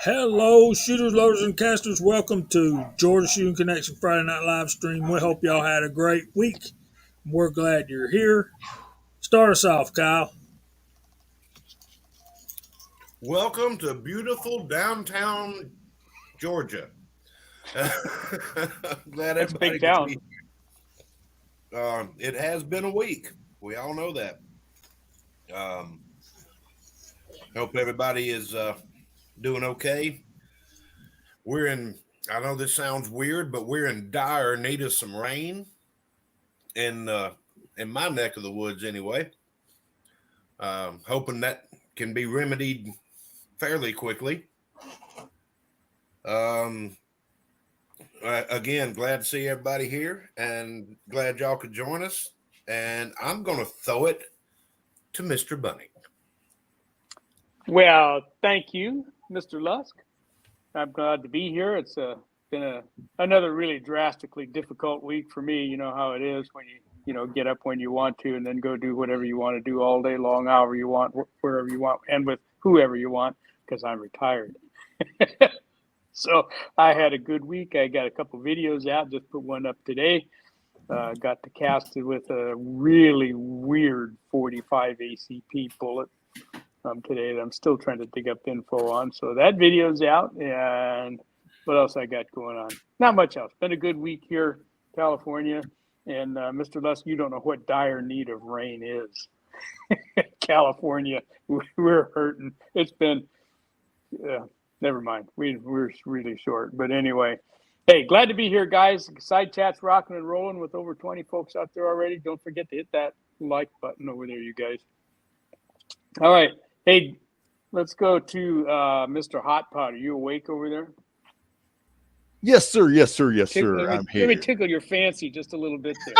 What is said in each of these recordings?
Hello, shooters, loaders, and casters. Welcome to Georgia Shooting Connection Friday Night Live Stream. We hope y'all had a great week. We're glad you're here. Start us off, Kyle. Welcome to beautiful downtown Georgia. Glad That's everybody big town. could be. It has been a week. We all know that. Hope everybody is doing okay. I know this sounds weird, but we're in dire need of some rain in my neck of the woods anyway. Hoping that can be remedied fairly quickly. Again, glad to see everybody here and glad y'all could join us. And I'm going to throw it to Mr. Bunny. Well, thank you, Mr. Lusk. I'm glad to be here. It's been another really drastically difficult week for me. You know how it is when you get up when you want to and then go do whatever you want to do all day long, however you want, wherever you want, and with whoever you want, because I'm retired. So I had a good week. I got a couple videos out, just put one up today. Got to cast it with a really weird 45 ACP bullet today that I'm still trying to dig up info on. So that video's out. And what else I got going on? Not much else. Been a good week here, California. And Mr. Lusk, you don't know what dire need of rain is. California, we're hurting. It's been, never mind. We're really short. But anyway, hey, glad to be here, guys. Side chat's rocking and rolling with over 20 folks out there already. Don't forget to hit that like button over there, you guys. All right. Hey, let's go to Mr. Hot Pot. Are you awake over there? Yes, sir. Yes, sir. Yes, sir. I'm here. Let me tickle your fancy just a little bit there.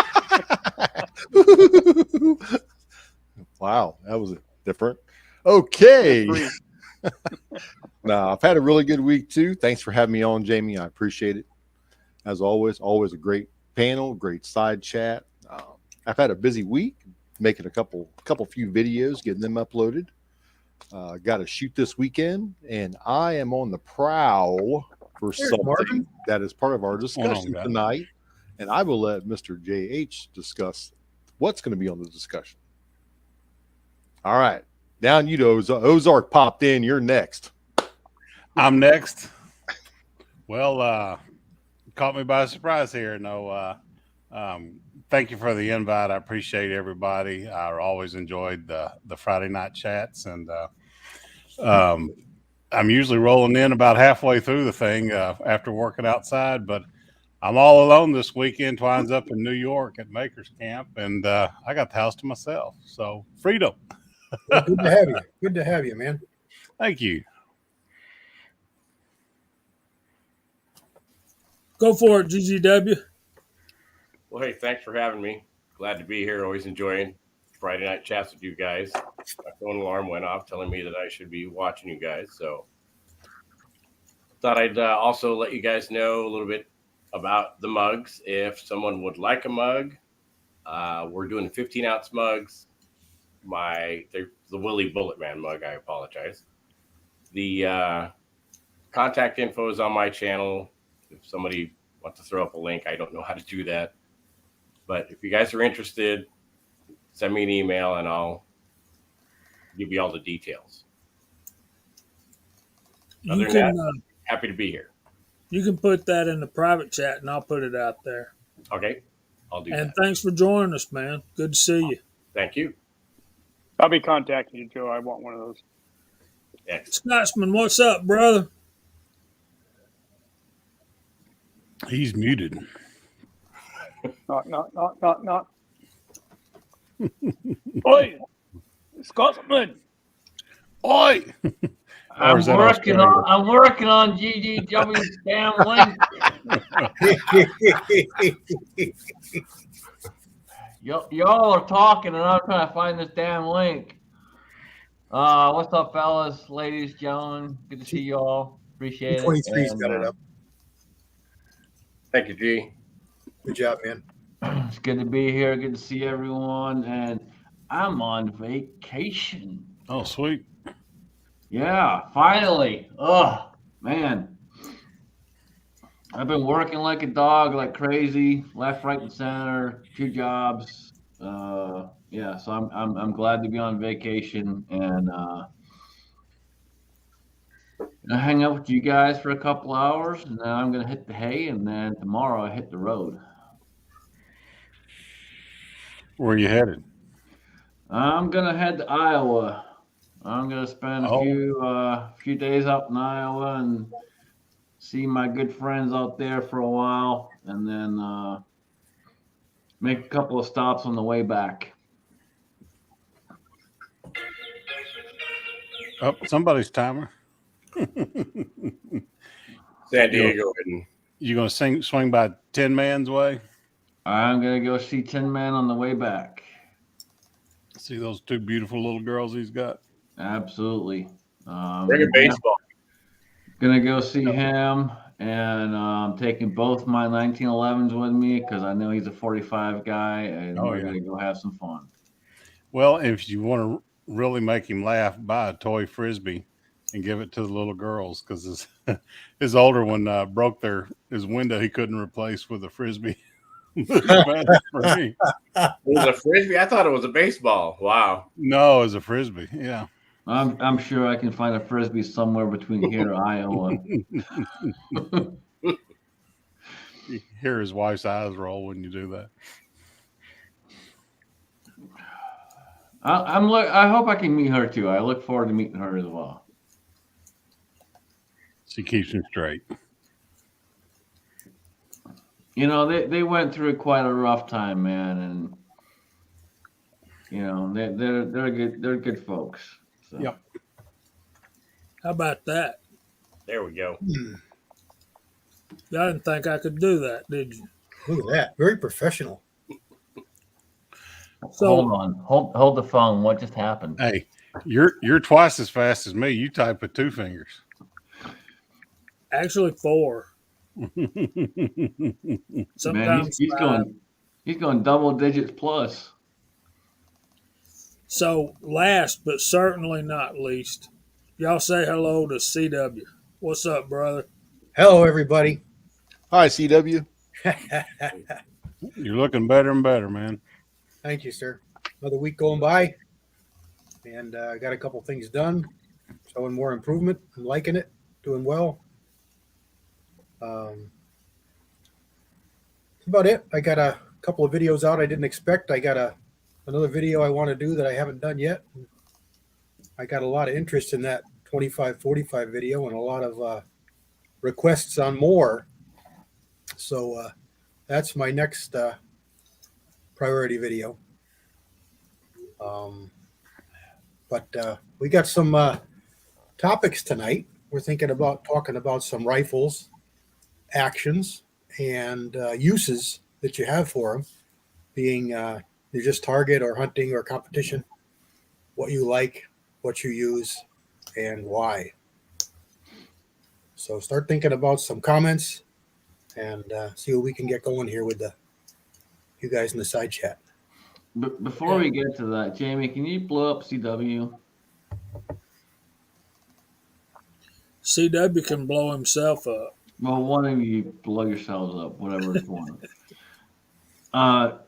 Wow, that was different. Okay. No, I've had a really good week too. Thanks for having me on, Jamie. I appreciate it. As always a great panel, great side chat. I've had a busy week, making a couple few videos, getting them uploaded. Got to shoot this weekend, and I am on the prowl for something that is part of our discussion tonight. And I will let Mr. JH discuss what's going to be on the discussion. All right. Down you go. Ozark popped in. You're next. I'm next. Well, caught me by surprise here. No, thank you for the invite. I appreciate everybody. I always enjoyed the Friday night chats, and I'm usually rolling in about halfway through the thing after working outside, but I'm all alone this weekend. Twine's up in New York at Maker's Camp, and I got the house to myself. So freedom. Well, good to have you. Good to have you, man. Thank you. Go for it, GGW. Well, hey, thanks for having me. Glad to be here. Always enjoying Friday night chats with you guys. My phone alarm went off telling me that I should be watching you guys. So thought I'd also let you guys know a little bit about the mugs. If someone would like a mug, we're doing 15-ounce mugs. The Willie Bullet Man mug, I apologize. The contact info is on my channel. If somebody wants to throw up a link, I don't know how to do that. But if you guys are interested, send me an email and I'll give you all the details. Other than that, happy to be here. You can put that in the private chat and I'll put it out there. Okay, I'll do that. And thanks for joining us, man. Good to see you. Thank you. I'll be contacting you, Joe. I want one of those. Excellent. Scotsman, what's up, brother? He's muted. Knock. Oi, Scotsman. Oi. I'm working on GGW's damn link. Y'all are talking, and I'm trying to find this damn link. What's up, fellas, ladies, gentlemen? Good to see you all. Appreciate it. 23's got it up. Thank you, G. Good job, man. It's good to be here. Good to see everyone. And I'm on vacation. Oh, sweet. Yeah, finally. Oh, man, I've been working like a dog, like crazy, left, right, and center, 2 jobs. Yeah, so I'm glad to be on vacation and gonna hang out with you guys for a couple hours, and then I'm gonna hit the hay, and then tomorrow I hit the road. Where you headed? I'm gonna head to Iowa. I'm gonna spend a few days up in Iowa and see my good friends out there for a while, and then make a couple of stops on the way back. Oh, somebody's timer. San Diego. And You gonna swing by Tin Man's Way? I'm gonna go see Tin Man on the way back. See those 2 beautiful little girls he's got? Absolutely. bring a baseball. Gonna go see him, and taking both my 1911s with me because I know he's a 45 guy, and we're gonna go have some fun. Well, if you want to really make him laugh, buy a toy frisbee and give it to the little girls because his older one broke his window he couldn't replace with a frisbee. It was a frisbee. I thought it was a baseball. Wow. No, it was a frisbee. Yeah. I'm sure I can find a frisbee somewhere between here and Iowa. You hear his wife's eyes roll when you do that. I hope I can meet her too. I look forward to meeting her as well. She keeps him straight. You know, they went through quite a rough time, man, and you know they're good folks. So. Yep. How about that? There we go. Y'all didn't think I could do that, did you? Look at that. Very professional. So, hold on, hold the phone. What just happened? Hey, you're twice as fast as me. You type with 2 fingers. actually 4. Sometimes Man, he's going double digits plus. So, last but certainly not least, y'all say hello to CW. What's up, brother? Hello, everybody. Hi, CW. You're looking better and better, man. Thank you, sir. Another week going by, and I got a couple things done, showing more improvement. I'm liking it, doing well. That's about it. I got a couple of videos out I didn't expect. I got another video I want to do that I haven't done yet. I got a lot of interest in that 25-45 video and a lot of requests on more. So that's my next priority video. But we got some topics tonight. We're thinking about talking about some rifles, actions, and uses that you have for them, being you're just target or hunting or competition, what you like, what you use, and why. So start thinking about some comments and see what we can get going here with you guys in the side chat. Before we get to that, Jamie, can you blow up CW? CW can blow himself up. Well, one of you blow yourselves up, whatever it's one. No,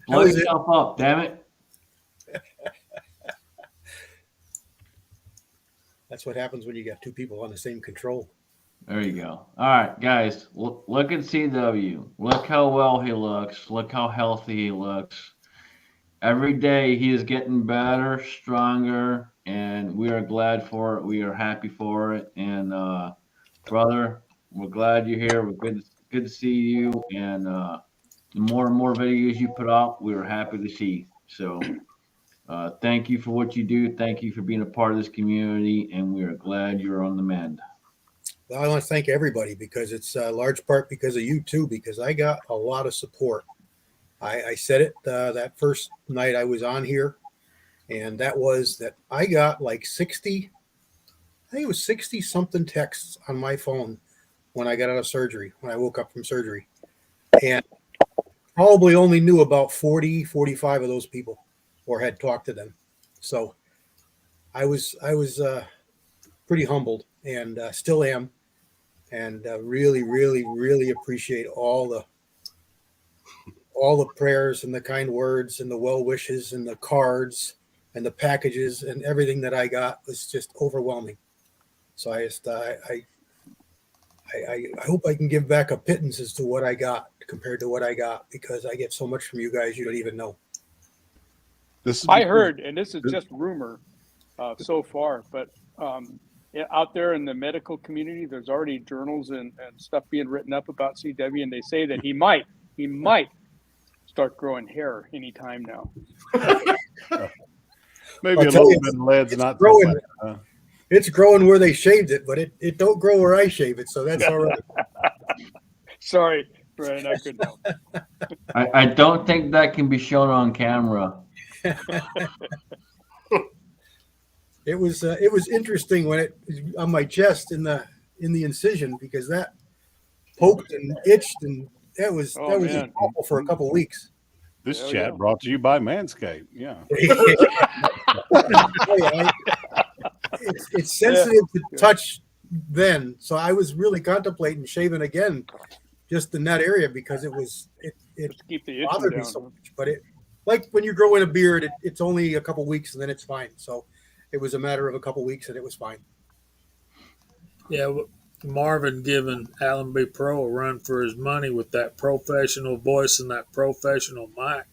blow yourself up, damn it. That's what happens when you got 2 people on the same control. There you go. All right, guys, look at CW. Look how well he looks. Look how healthy he looks. Every day he is getting better, stronger, and we are glad for it. We are happy for it. And brother, we're glad you're here. We're good to see you. And the more and more videos you put out, we are happy to see. So thank you for what you do. Thank you for being a part of this community, and we are glad you're on the mend. Well, I want to thank everybody because it's a large part because of you too, because I got a lot of support. I said it that first night I was on here, and that was that I got like 60, I think it was 60 something texts on my phone when I got out of surgery, when I woke up from surgery. And probably only knew about 40, 45 of those people or had talked to them. So I was pretty humbled, and still am, and really, really, really appreciate all the prayers and the kind words and the well wishes and the cards and the packages and everything that I got was just overwhelming. So I just I hope I can give back a pittance as to what I got compared to what I got, because I get so much from you guys you don't even know. I heard, and this is just rumor so far, but out there in the medical community, there's already journals and stuff being written up about CW, and they say that he might start growing hair anytime now. Maybe a little bit of lead's not so bad. Huh? It's growing where they shaved it, but it don't grow where I shave it, so that's all right. Sorry, Brian, I couldn't help. I don't think that can be shown on camera. It was interesting when it on my chest in the incision, because that poked and itched, and that was awful for a couple of weeks. This chat brought to you by Manscaped. Yeah. It's sensitive to touch then, so I was really contemplating shaving again, just in that area, because it keep the bothered me so much. But it, like when you grow in a beard, it's only a couple weeks and then it's fine. So it was a matter of a couple weeks and it was fine. Yeah, Marvin giving Alan B. Pro a run for his money with that professional voice and that professional mic.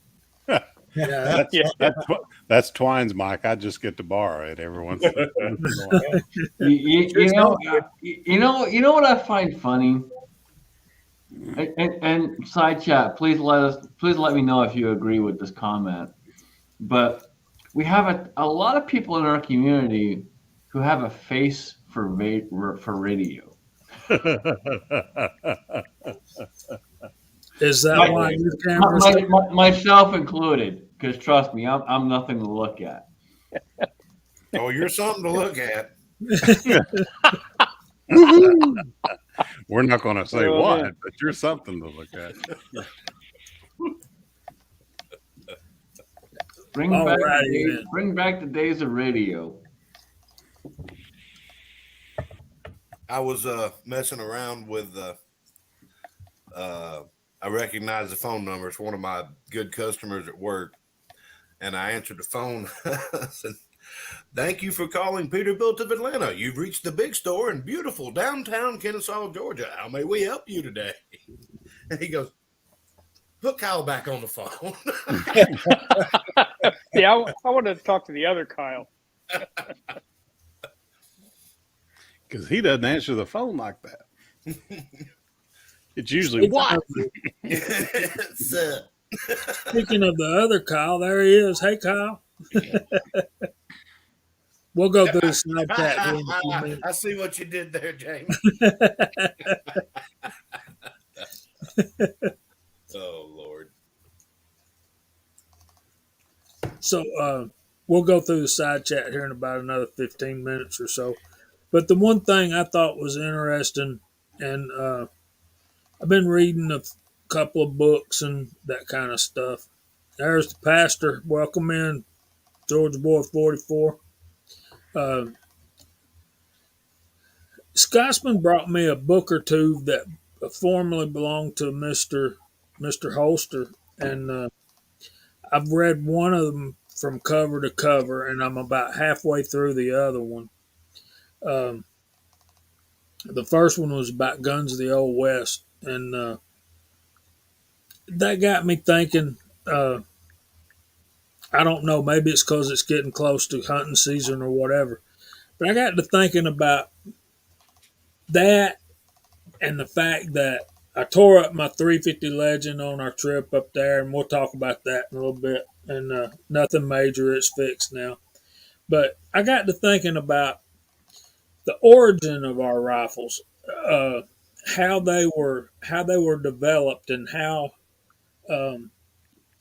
That's Twine's mic. I just get to borrow it every once in a while. You know what I find funny? And side chat, please let me know if you agree with this comment. But we have a lot of people in our community who have a face for radio. Is that why your camera? Myself included, because trust me, I'm nothing to look at. Oh, you're something to look at. We're not going to say what, but you're something to look at. Bring back the days of radio. I was messing around with I recognized the phone number. It's one of my good customers at work. And I answered the phone. I said, "Thank you for calling Peterbilt of Atlanta. You've reached the big store in beautiful downtown Kennesaw, Georgia. How may we help you today?" And he goes, "Put Kyle back on the phone." Yeah, I want to talk to the other Kyle. Because he doesn't answer the phone like that. It's usually what? Speaking of the other Kyle, there he is. Hey, Kyle. We'll go through the slide chat here in a few minutes. I see what you did there, Jamie. Oh, Lord. So we'll go through the side chat here in about another 15 minutes or so. But the one thing I thought was interesting, and I've been reading a couple of books and that kind of stuff. There's the pastor. Welcome in, Georgia Boy 44. Scotsman brought me a book or two that formerly belonged to Mr. Holster, and I've read one of them from cover to cover, and I'm about halfway through the other one. The first one was about guns of the Old West, and that got me thinking. I don't know, maybe it's because it's getting close to hunting season or whatever, but I got to thinking about that and the fact that I tore up my 350 Legend on our trip up there, and we'll talk about that in a little bit. And nothing major, it's fixed now. But I got to thinking about the origin of our rifles, how they were developed, and how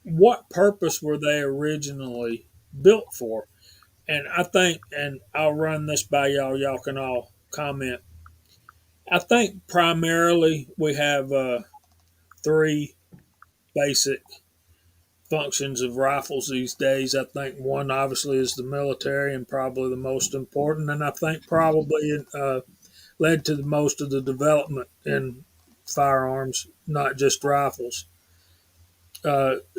what purpose were they originally built for. And I think, and I'll run this by y'all. Y'all can all comment. I think primarily we have three basic functions of rifles these days. I think one obviously is the military and probably the most important, and I think probably led to the most of the development in firearms, not just rifles.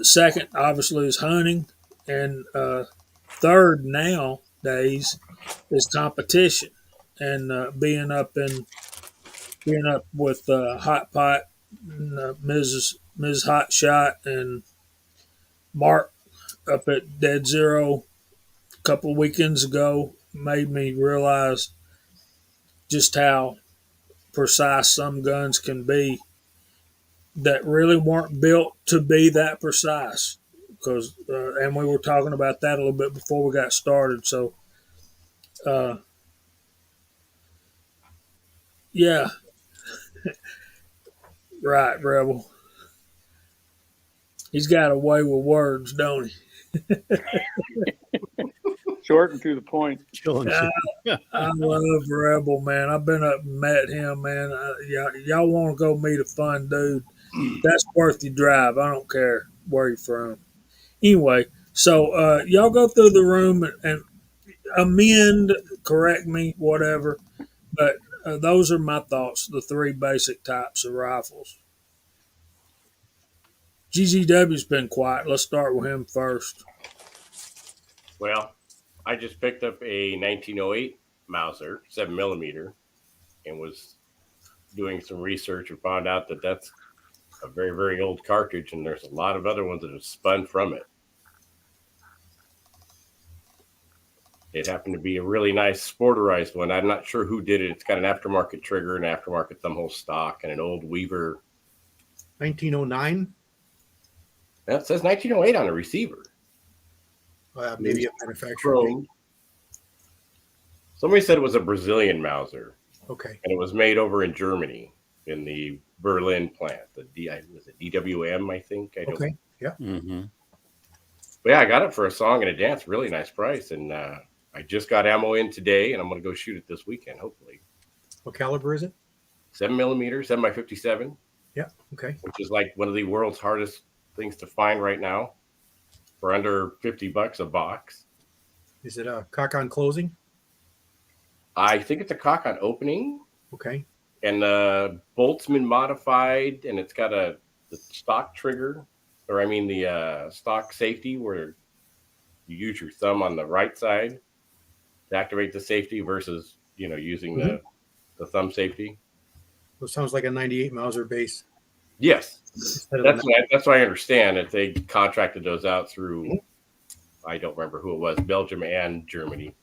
Second, obviously, is hunting, and third nowadays is competition and being up with Hot Pot, and, Ms. Hot Shot, and Mark up at Dead Zero a couple of weekends ago made me realize just how precise some guns can be that really weren't built to be that precise. Because and we were talking about that a little bit before we got started. So, uh, yeah, right, Rebel. He's got a way with words, don't he? Short and to the point. Killing I, shit. I love Rebel, man. I've been up and met him, man. Y'all want to go meet a fun dude? That's worth your drive. I don't care where you're from. Anyway, so y'all go through the room and amend, correct me, whatever. But those are my thoughts. The three basic types of rifles. GZW's been quiet. Let's start with him first. Well, I just picked up a 1908 Mauser 7mm and was doing some research and found out that that's a very, very old cartridge, and there's a lot of other ones that have spun from it. It happened to be a really nice sporterized one. I'm not sure who did it. It's got an aftermarket trigger, an aftermarket thumbhole stock, and an old Weaver. 1909. That says 1908 on the receiver. Maybe a manufacturer. Chrome. Somebody said it was a Brazilian Mauser, Okay. and it was made over in Germany in the Berlin plant. Was it DWM? I think. I don't. Okay. Yeah. Mm-hmm. But yeah, I got it for a song and a dance. Really nice price, and I just got ammo in today, and I'm going to go shoot it this weekend, hopefully. What caliber is it? 7mm, 7x57. Yeah. Okay. Which is like one of the world's hardest things to find right now, for under $50 a box. Is it a cock on closing? I think it's a cock on opening. Okay. And the bolt's been modified, and it's got the stock trigger, or I mean the stock safety, where you use your thumb on the right side to activate the safety versus using the thumb safety. Well, it sounds like a 98 Mauser base. Yes, Instead of that's what I understand. That they contracted those out through, I don't remember who it was, Belgium and Germany.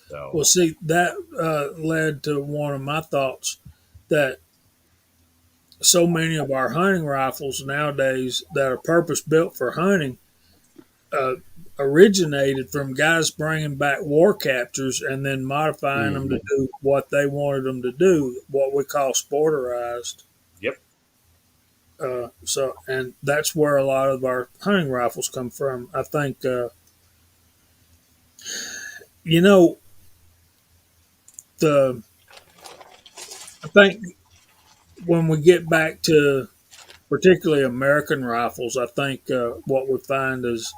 So. Well, see, that led to one of my thoughts that so many of our hunting rifles nowadays that are purpose built for hunting originated from guys bringing back war captures and then modifying them to do what they wanted them to do, what we call sporterized. Yep. And that's where a lot of our hunting rifles come from. I think, I think when we get back to particularly American rifles, I think what we find is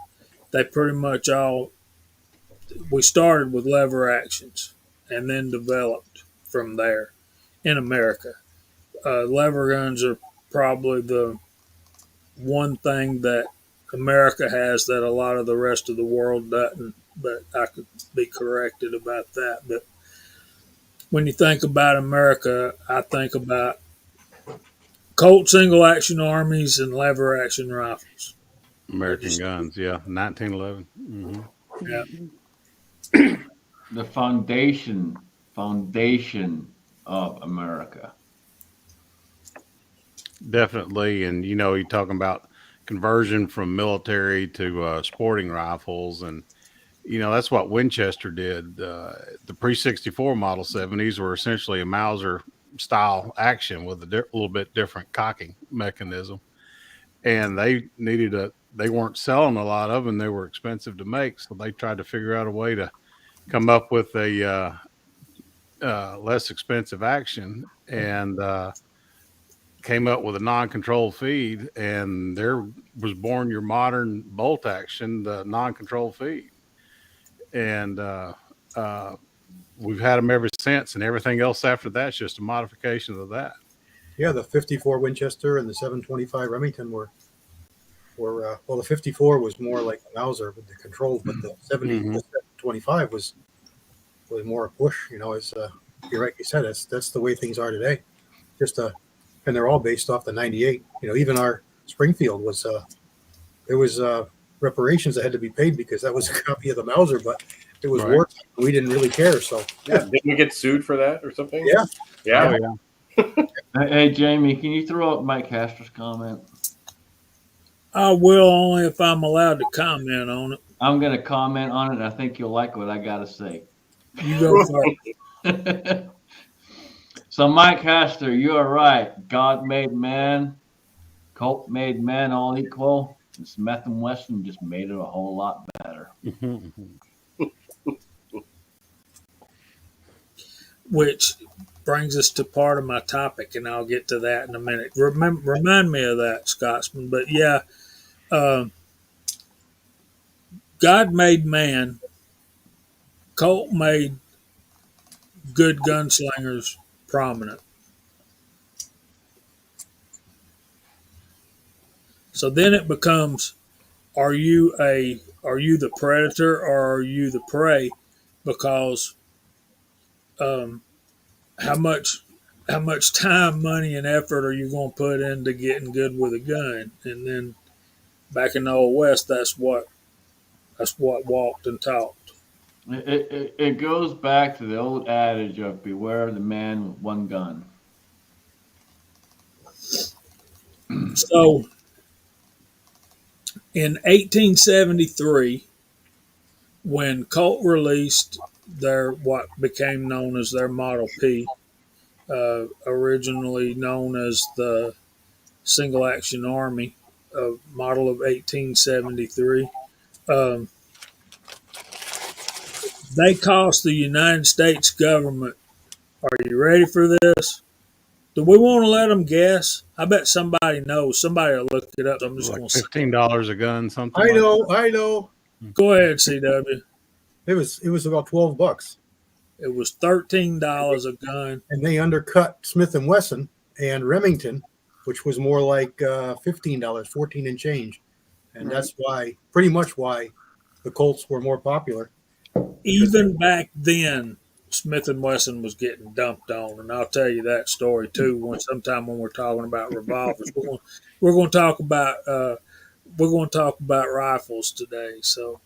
they pretty much we started with lever actions and then developed from there in America. Lever guns are probably the one thing that America has that a lot of the rest of the world doesn't, but I could be corrected about that. But when you think about America, I think about Colt single action armies and lever action rifles. American guns, yeah, 1911. Mm-hmm. Yeah. The foundation of America. Definitely, and you're talking about conversion from military to sporting rifles, and that's what Winchester did. The pre-64 Model 70s were essentially a Mauser style action with a little bit different cocking mechanism, and they weren't selling a lot of them. They were expensive to make, so they tried to figure out a way to come up with a less expensive action, and came up with a non-control feed, and there was born your modern bolt action, the non-control feed. And we've had them ever since, and everything else after that's just a modification of that. Yeah, the 54 Winchester and the 725 Remington were well, the 54 was more like the Mauser with the controls, but the 725 was more a push. You know, as you're right, you said that's the way things are today. And they're all based off the 98. You know, even our Springfield was there was reparations that had to be paid because that was a copy of the Mauser, but it was Right. war. We didn't really care. So Yeah, didn't we get sued for that or something? yeah, Yeah. Oh, yeah. Hey, Jamie, can you throw up Mike Castor's comment? I will, only if I'm allowed to comment on it. I'm going to comment on it, and I think you'll like what I got to say. You go first. So, Mike Castor, you are right. God made man, Colt made man all equal, and Smith and Wesson just made it a whole lot better. Which brings us to part of my topic, and I'll get to that in a minute. Remind me of that, Scotsman. But yeah, God made man. Colt made good gunslingers prominent. So then it becomes: are you the predator or are you the prey? Because how much time, money, and effort are you going to put into getting good with a gun? And then back in the old west, that's what walked and talked. It goes back to the old adage of beware the man with one gun. So in 1873, when Colt released their what became known as their Model P, originally known as the Single Action Army, model of 1873, they cost the United States government. Are you ready for this? Do we want to let them guess? I bet somebody knows. Somebody will look it up. So I'm just Like going to $15 a gun, something. I know, like I know. go ahead, CW. It was about $12, It was $13 a gun. and they undercut Smith and Wesson and Remington, which was more like $15, 14 and change, and that's pretty much why the Colts were more popular. Even back then, Smith and Wesson was getting dumped on, and I'll tell you that story too. Sometime when we're talking about revolvers, we're going to talk about rifles today. So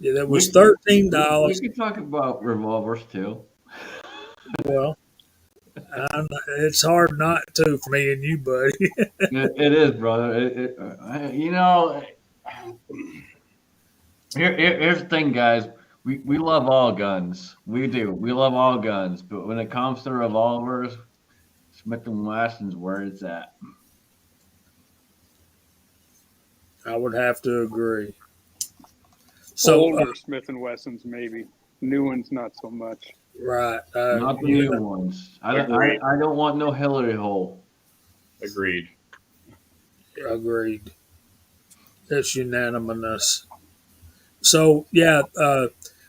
yeah, that was $13. We could talk about revolvers too. Well, it's hard not to for me and you, buddy. It is, brother. You know, here's the thing, guys. We love all guns. We do. We love all guns. But when it comes to revolvers, Smith and Wesson's where it's at. I would have to agree. So Older Smith and Wessons, maybe. New ones, not so much. right, Not the new ones. I don't want no Hillary hole. Agreed. agreed. It's unanimous. So yeah,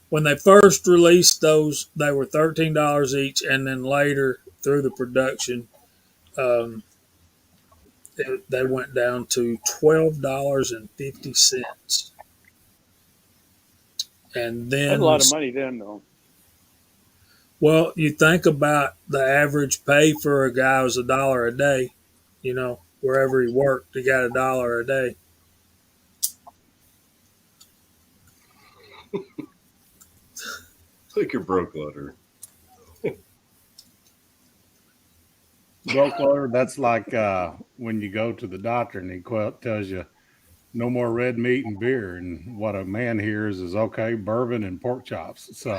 when they first released those, they were $13 each, and then later through the production, they went down to $12.50. And then That's a lot of money then, though. well, you think about the average pay for a guy was $1 a day. You know, wherever he worked, he got $1 a day. Like your broke letter. Broke loader, that's like when you go to the doctor and he tells you no more red meat and beer, and what a man hears is okay, bourbon and pork chops. So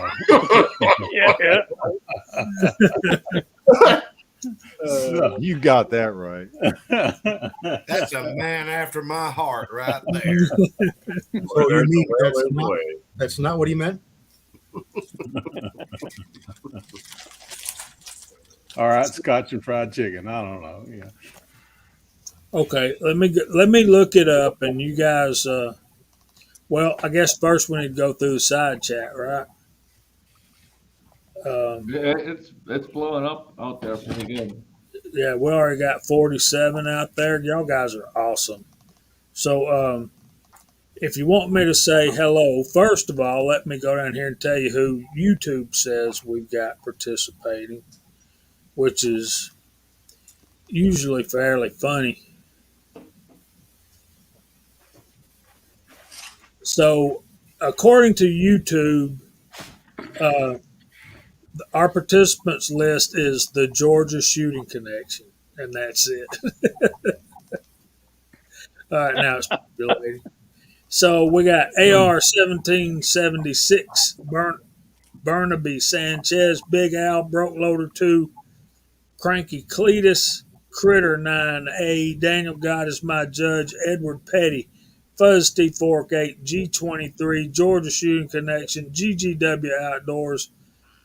Yeah. You got that right. That's a man after my heart right there. So you mean Well, anyway. that's not what he meant? all right, scotch and fried chicken. I don't know. Yeah. Okay, let me look it up, and you guys. Well, I guess first we need to go through the side chat, right? Um, It's blowing up out there pretty good. yeah, we already got 47 out there. Y'all guys are awesome. So, if you want me to say hello, first of all, let me go down here and tell you who YouTube says we've got participating, which is usually fairly funny. So, according to YouTube, uh, our participants list is the Georgia Shooting Connection, and that's it. All right, now it's populating. So we got AR 1776, Burnaby Sanchez, Big Al, Broke Loader 2, Cranky Cletus, Critter 9A, Daniel God is my judge, Edward Petty, Fuzz T Fork 8, G23, Georgia Shooting Connection, GGW Outdoors,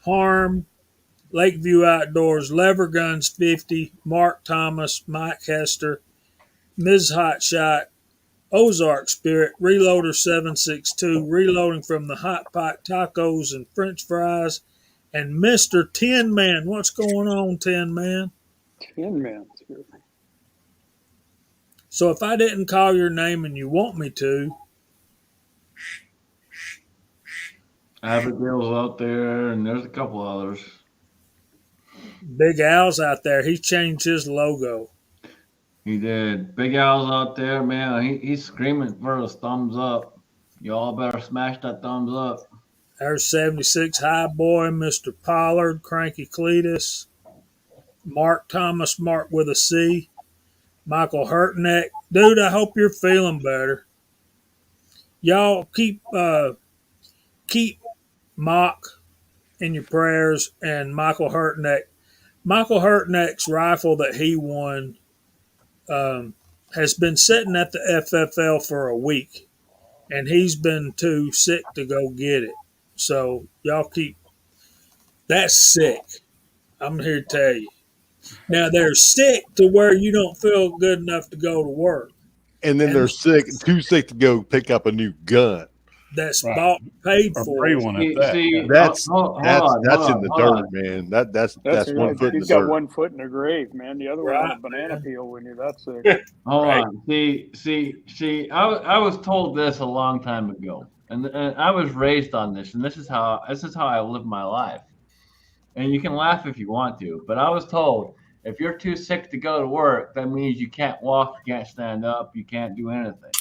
Harm, Lakeview Outdoors, Lever Guns 50, Mark Thomas, Mike Hester, Ms. Hotshot, Ozark Spirit, Reloader 762, Reloading from the Hot Pot Tacos and French Fries, and Mr. Tin Man. What's going on, Tin Man? Tin Man's here. So if I didn't call your name and you want me to, Abigail's out there, and there's a couple others. Big Al's out there. He changed his logo. He did. Big Al's out there, man. He's screaming for his thumbs up. Y'all better smash that thumbs up. There's 76 High Boy, Mr. Pollard, Cranky Cletus, Mark Thomas, Mark with a C, Michael Hurtneck. Dude, I hope you're feeling better. Y'all keep Mock in your prayers and Michael Hurtneck. Michael Hurtneck's rifle that he won has been sitting at the FFL for a week, and he's been too sick to go get it. So y'all keep. That's sick. I'm here to tell you. Now they're sick to where you don't feel good enough to go to work. And then And they're too sick to go pick up a new gun. that's Right. bought and paid Or for. free one at that. See, That's hold that's on, that's hold in on, the hold dirt, on. man. That's That's one right. foot in He's the got dirt. 1 foot in the grave, man. The other one on Right, a banana man. peel when you're that sick. Hold Right. on. See. I was told this a long time ago, and I was raised on this, and this is how I live my life. And you can laugh if you want to, but I was told if you're too sick to go to work, that means you can't walk, you can't stand up, you can't do anything.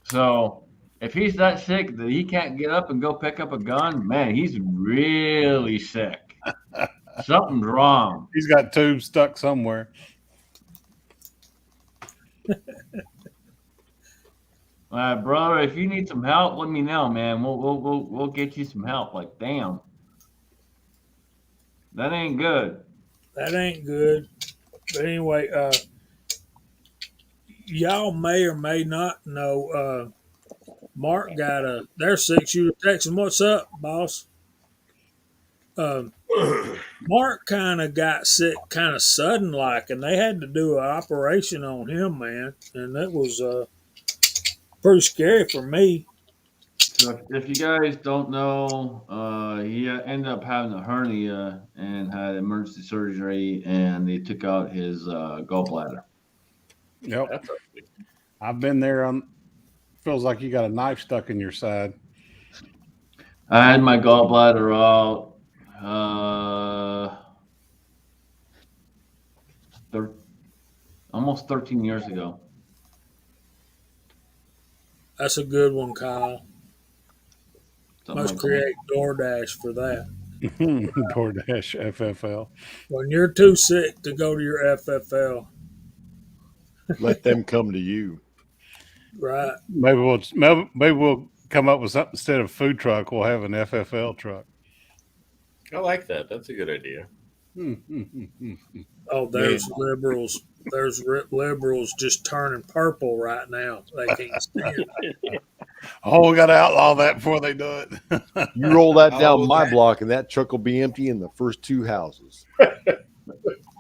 So if he's that sick that he can't get up and go pick up a gun, man, he's really sick. Something's wrong. He's got tubes stuck somewhere. Brother, if you need some help, let me know, man. We'll get you some help. Like, damn, that ain't good. That ain't good. But anyway, y'all may or may not know Mark got their 6 shooter Texan. What's up, boss? Um, Mark kind of got sick kind of sudden like, and they had to do an operation on him, man. And that was pretty scary for me. So if you guys don't know, he ended up having a hernia and had emergency surgery, and they took out his gallbladder. Yep. That's ugly. I've been there. Feels like you got a knife stuck in your side. I had my gallbladder out almost 13 years ago. That's a good one, Kyle. Something Must like that. create DoorDash for that. DoorDash FFL. When you're too sick to go to your FFL, Let them come to you. right? Maybe we'll come up with something instead of food truck. We'll have an FFL truck. I like that. That's a good idea. Oh, there's liberals. There's liberals just turning purple right now. They can't stand it. Oh, we got to outlaw that before they do it. You roll that down Oh, my that- block, and that truck will be empty in the first two houses.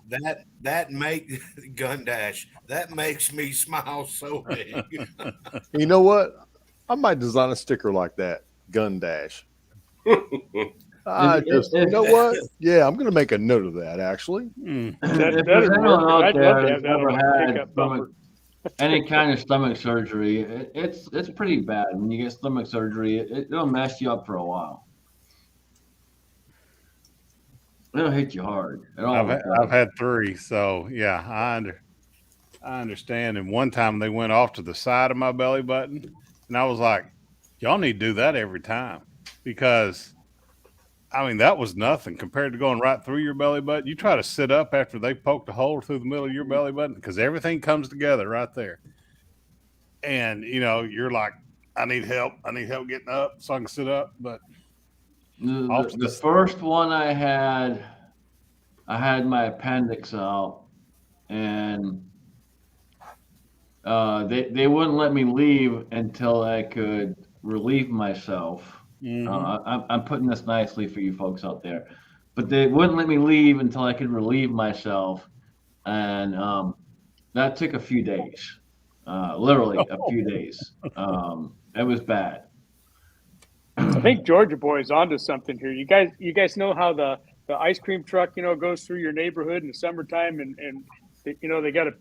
that make gun dash. That makes me smile so big. You know what? I might design a sticker like that. Gun dash. I just, you know what? Yeah, I'm going to make a note of that. Actually, Mm. If That'd there's work. anyone out I'd love to there have that's that ever on a had pickup bumper. any kind of stomach surgery, it's pretty bad. When you get stomach surgery, it'll mess you up for a while. It'll hit you hard. It always I've does. had 3, so yeah, I understand. And one time they went off to the side of my belly button, and I was like, "Y'all need to do that every time," because I mean that was nothing compared to going right through your belly button. You try to sit up after they poked a hole through the middle of your belly button because everything comes together right there, and you're like, "I need help. I need help getting up so I can sit up." But off to The the first one I had my appendix out, and they wouldn't let me leave until I could relieve myself. Mhm. I'm putting this nicely for you folks out there, but they wouldn't let me leave until I could relieve myself, and that took a few days, literally a few days. It was bad. I think Georgia boy is onto something here. You guys know how the ice cream truck, goes through your neighborhood in the summertime, and they got a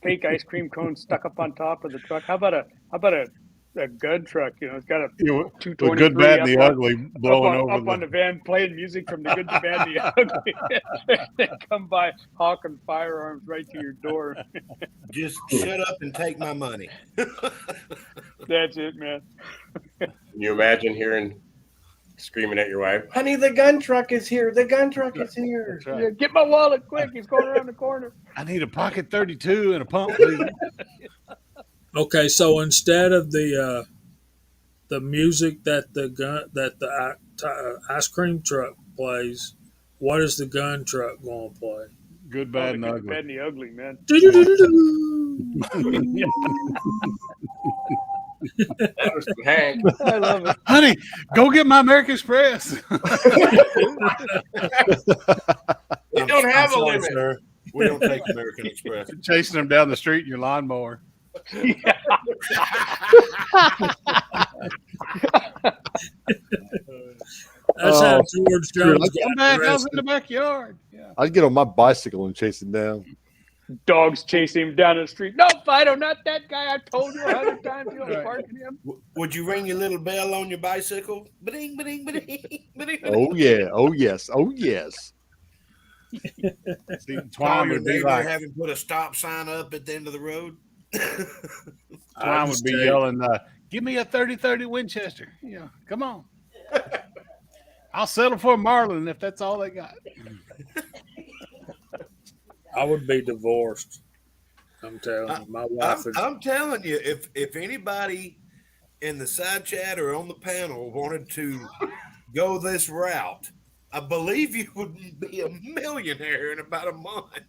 fake ice cream cone stuck up on top of the truck. How about a gun truck? It's got a The good, bad, 223 and up the on ugly up blowing on over up on the van, playing music from the good, the bad, and the ugly. They come by hawking firearms right to your door. Just shut up and take my money. That's it, man. Can you imagine hearing screaming at your wife, "Honey, the gun truck is here! The gun truck is here!" That's right. Yeah, get my wallet quick. He's going around the corner. I need a pocket 32 and a pump, please. Okay, so instead of the music that the ice cream truck plays, what is the gun truck going to play? Good, Oh, bad, the and good, the ugly. bad, and the ugly, man. That was from Hank. I love it. Honey, go get my American Express. They don't have a sorry, limit. sir. We don't take American Express. Chasing them down the street in your lawnmower. Yeah. That's how Oh, George you're Jones like, Come got back, I was arrested. in the backyard. Yeah. I'd get on my bicycle and chase him down. Dogs chasing him down the street. No, Fido, not that guy. I told you 100 times you don't Right. bark at him. Would you ring your little bell on your bicycle? Ba-ding, ba-ding, ba-ding, ba-ding, Oh yeah. Oh yes. Oh yes. See, Call Twine your would be neighbor, like, have him put a stop sign up at the end of the road. I Twine would just be tell you, yelling, "Give me a 30-30 Winchester." Yeah, come on. I'll settle for a Marlin if that's all they got. I would be divorced. I'm telling you, my wife would. I'm telling you, if anybody in the side chat or on the panel wanted to go this route, I believe you would be a millionaire in about a month.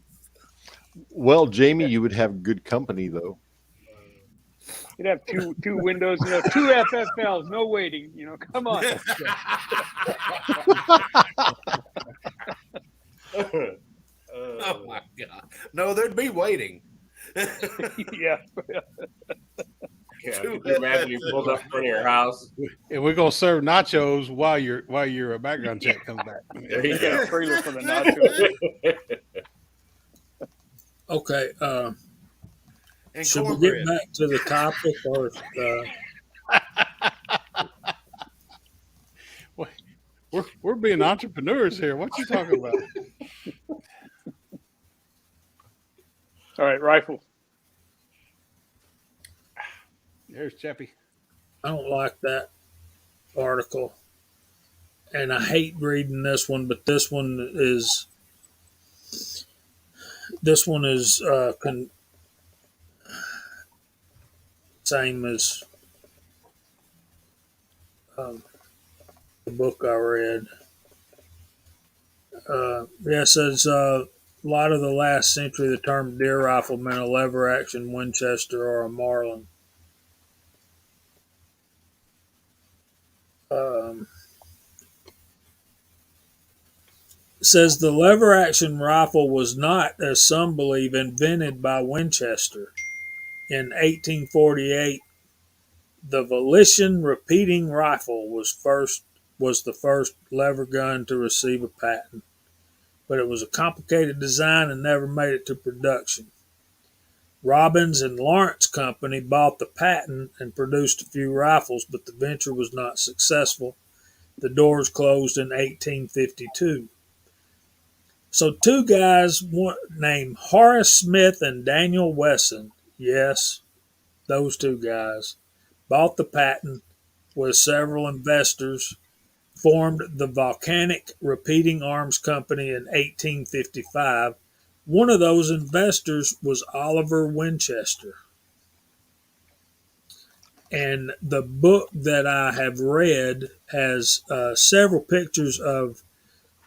Well, Jamie, you would have good company though. You'd have two windows, two FFLs, no waiting. Come on. Oh my God! No, there'd be waiting. Yeah. Yeah, can you imagine you pulled up in front of your house? And we're gonna serve nachos while your background check comes back. There you You got go. a trailer for the nachos. Okay, And should we cornbread. get back to the topic, or We're being entrepreneurs here. What you talking about? All right, rifle. There's Chappie. I don't like that article, and I hate reading this one, but this one is same as the book I read. Yeah, it says a lot of the last century, the term deer rifle meant a lever action Winchester or a Marlin. says the lever action rifle was not, as some believe, invented by Winchester. In 1848, the Volition repeating rifle was the first lever gun to receive a patent, but it was a complicated design and never made it to production. Robbins and Lawrence Company bought the patent and produced a few rifles, but the venture was not successful. The doors closed in 1852. So two guys named Horace Smith and Daniel Wesson, yes, those two guys, bought the patent with several investors, formed the Volcanic Repeating Arms Company in 1855. One of those investors was Oliver Winchester. And the book that I have read has several pictures of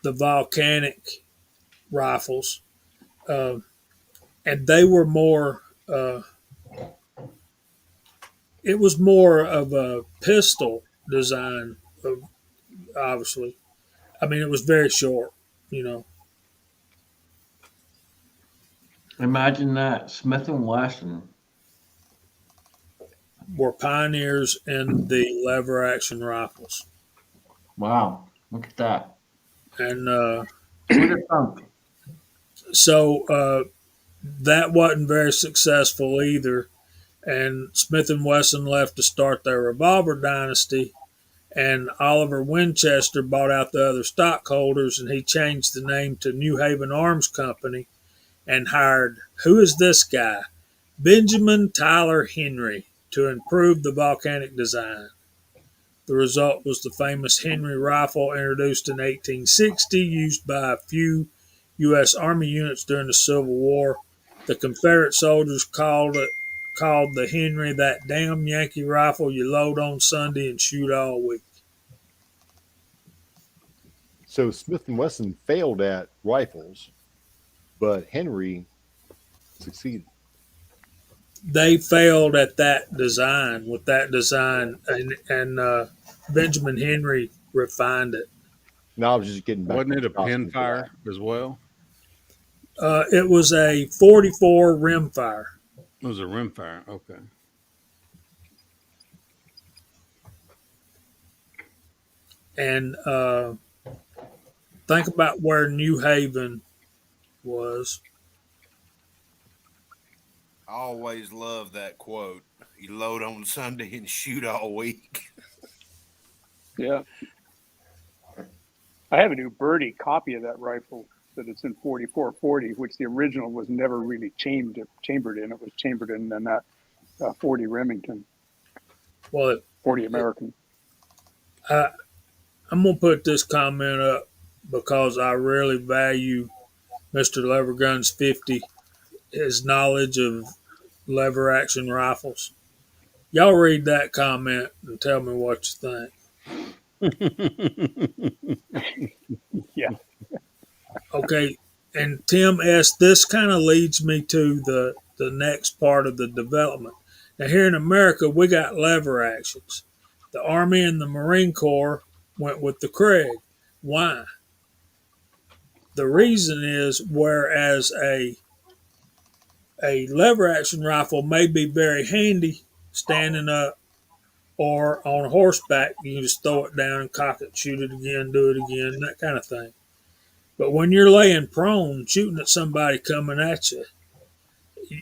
the volcanic rifles, uh, and they were more. It was more of a pistol design, obviously. I mean, it was very short, you know. Imagine that. Smith and Wesson. Were pioneers in the lever action rifles, Wow. Look at that. and Look at thump. so that wasn't very successful either. And Smith and Wesson left to start their revolver dynasty, and Oliver Winchester bought out the other stockholders, and he changed the name to New Haven Arms Company and hired, who is this guy? Benjamin Tyler Henry, to improve the volcanic design. The result was the famous Henry rifle introduced in 1860, used by a few U.S. Army units during the Civil War. The Confederate soldiers called the Henry that damn Yankee rifle you load on Sunday and shoot all week. So Smith and Wesson failed at rifles, but Henry succeeded. They failed at that design with that design, and Benjamin Henry refined it. Now I was just getting back. Wasn't to it a Jocelyn for pinfire as well? It was a 44 rimfire. It was a rimfire. Okay. And think about where New Haven was. I always love that quote. You load on Sunday and shoot all week. Yeah. I have a new Birdie copy of that rifle, but it's in 4440, which the original was never really chambered in. It was chambered in that 40 Remington, Well, 40 American. I'm going to put this comment up because I really value Mr. Levergun's 50, his knowledge of lever action rifles. Y'all read that comment and tell me what you think. Yeah. Okay. And Tim S., this kind of leads me to the next part of the development. Now, here in America, we got lever actions. The Army and the Marine Corps went with the Craig. Why? The reason is whereas a lever action rifle may be very handy standing up or on horseback, you can just throw it down and cock it, shoot it again, do it again, that kind of thing. But when you're laying prone, shooting at somebody coming at you,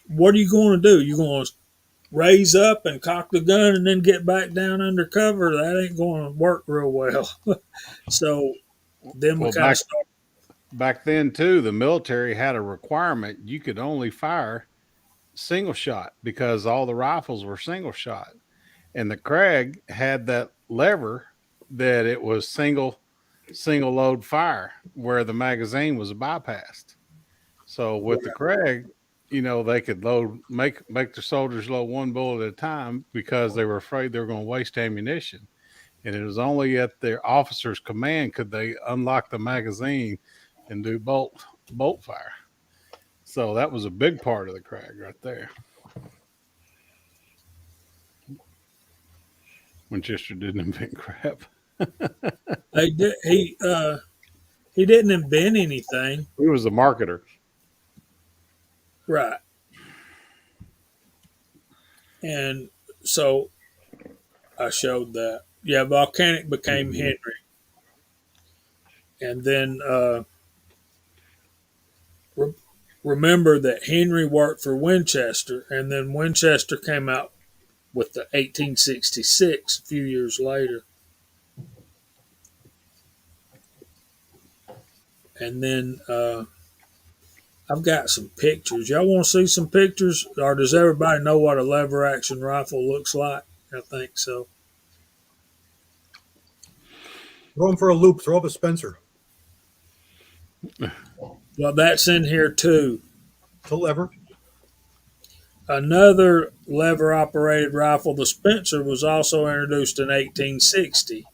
what are you going to do? You're going to raise up and cock the gun and then get back down under cover? That ain't going to work real well. So then we Well, kind of start. back then too, the military had a requirement you could only fire single shot because all the rifles were single shot, and the Craig had that lever that it was single load fire where the magazine was bypassed. So with the Craig, they could make the soldiers load one bullet at a time because they were afraid they were going to waste ammunition. And it was only at their officer's command could they unlock the magazine and do bolt fire. So that was a big part of the Craig right there. Winchester didn't invent crap. They did. he didn't invent anything. He was the marketer. Right. And so I showed that. Yeah, volcanic became Henry. And then re- remember that Henry worked for Winchester, and then Winchester came out with the 1866 a few years later. And then I've got some pictures. Y'all want to see some pictures? Or does everybody know what a lever action rifle looks like? I think so. Throw him for a loop. Throw up a Spencer. Well, that's in here too. It's a lever. Another lever operated rifle, the Spencer, was also introduced in 1860.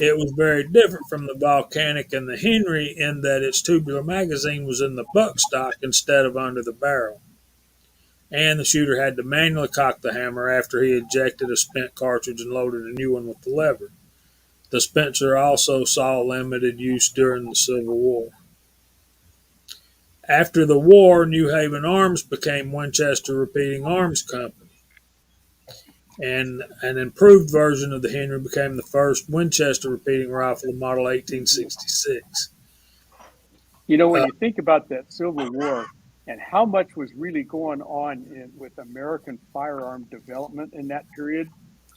It was very different from the volcanic and the Henry in that its tubular magazine was in the buttstock instead of under the barrel. And the shooter had to manually cock the hammer after he ejected a spent cartridge and loaded a new one with the lever. The Spencer also saw limited use during the Civil War. After the war, New Haven Arms became Winchester Repeating Arms Company, and an improved version of the Henry became the first Winchester repeating rifle of model 1866. You know, when you think about that Civil War and how much was really going on with American firearm development in that period,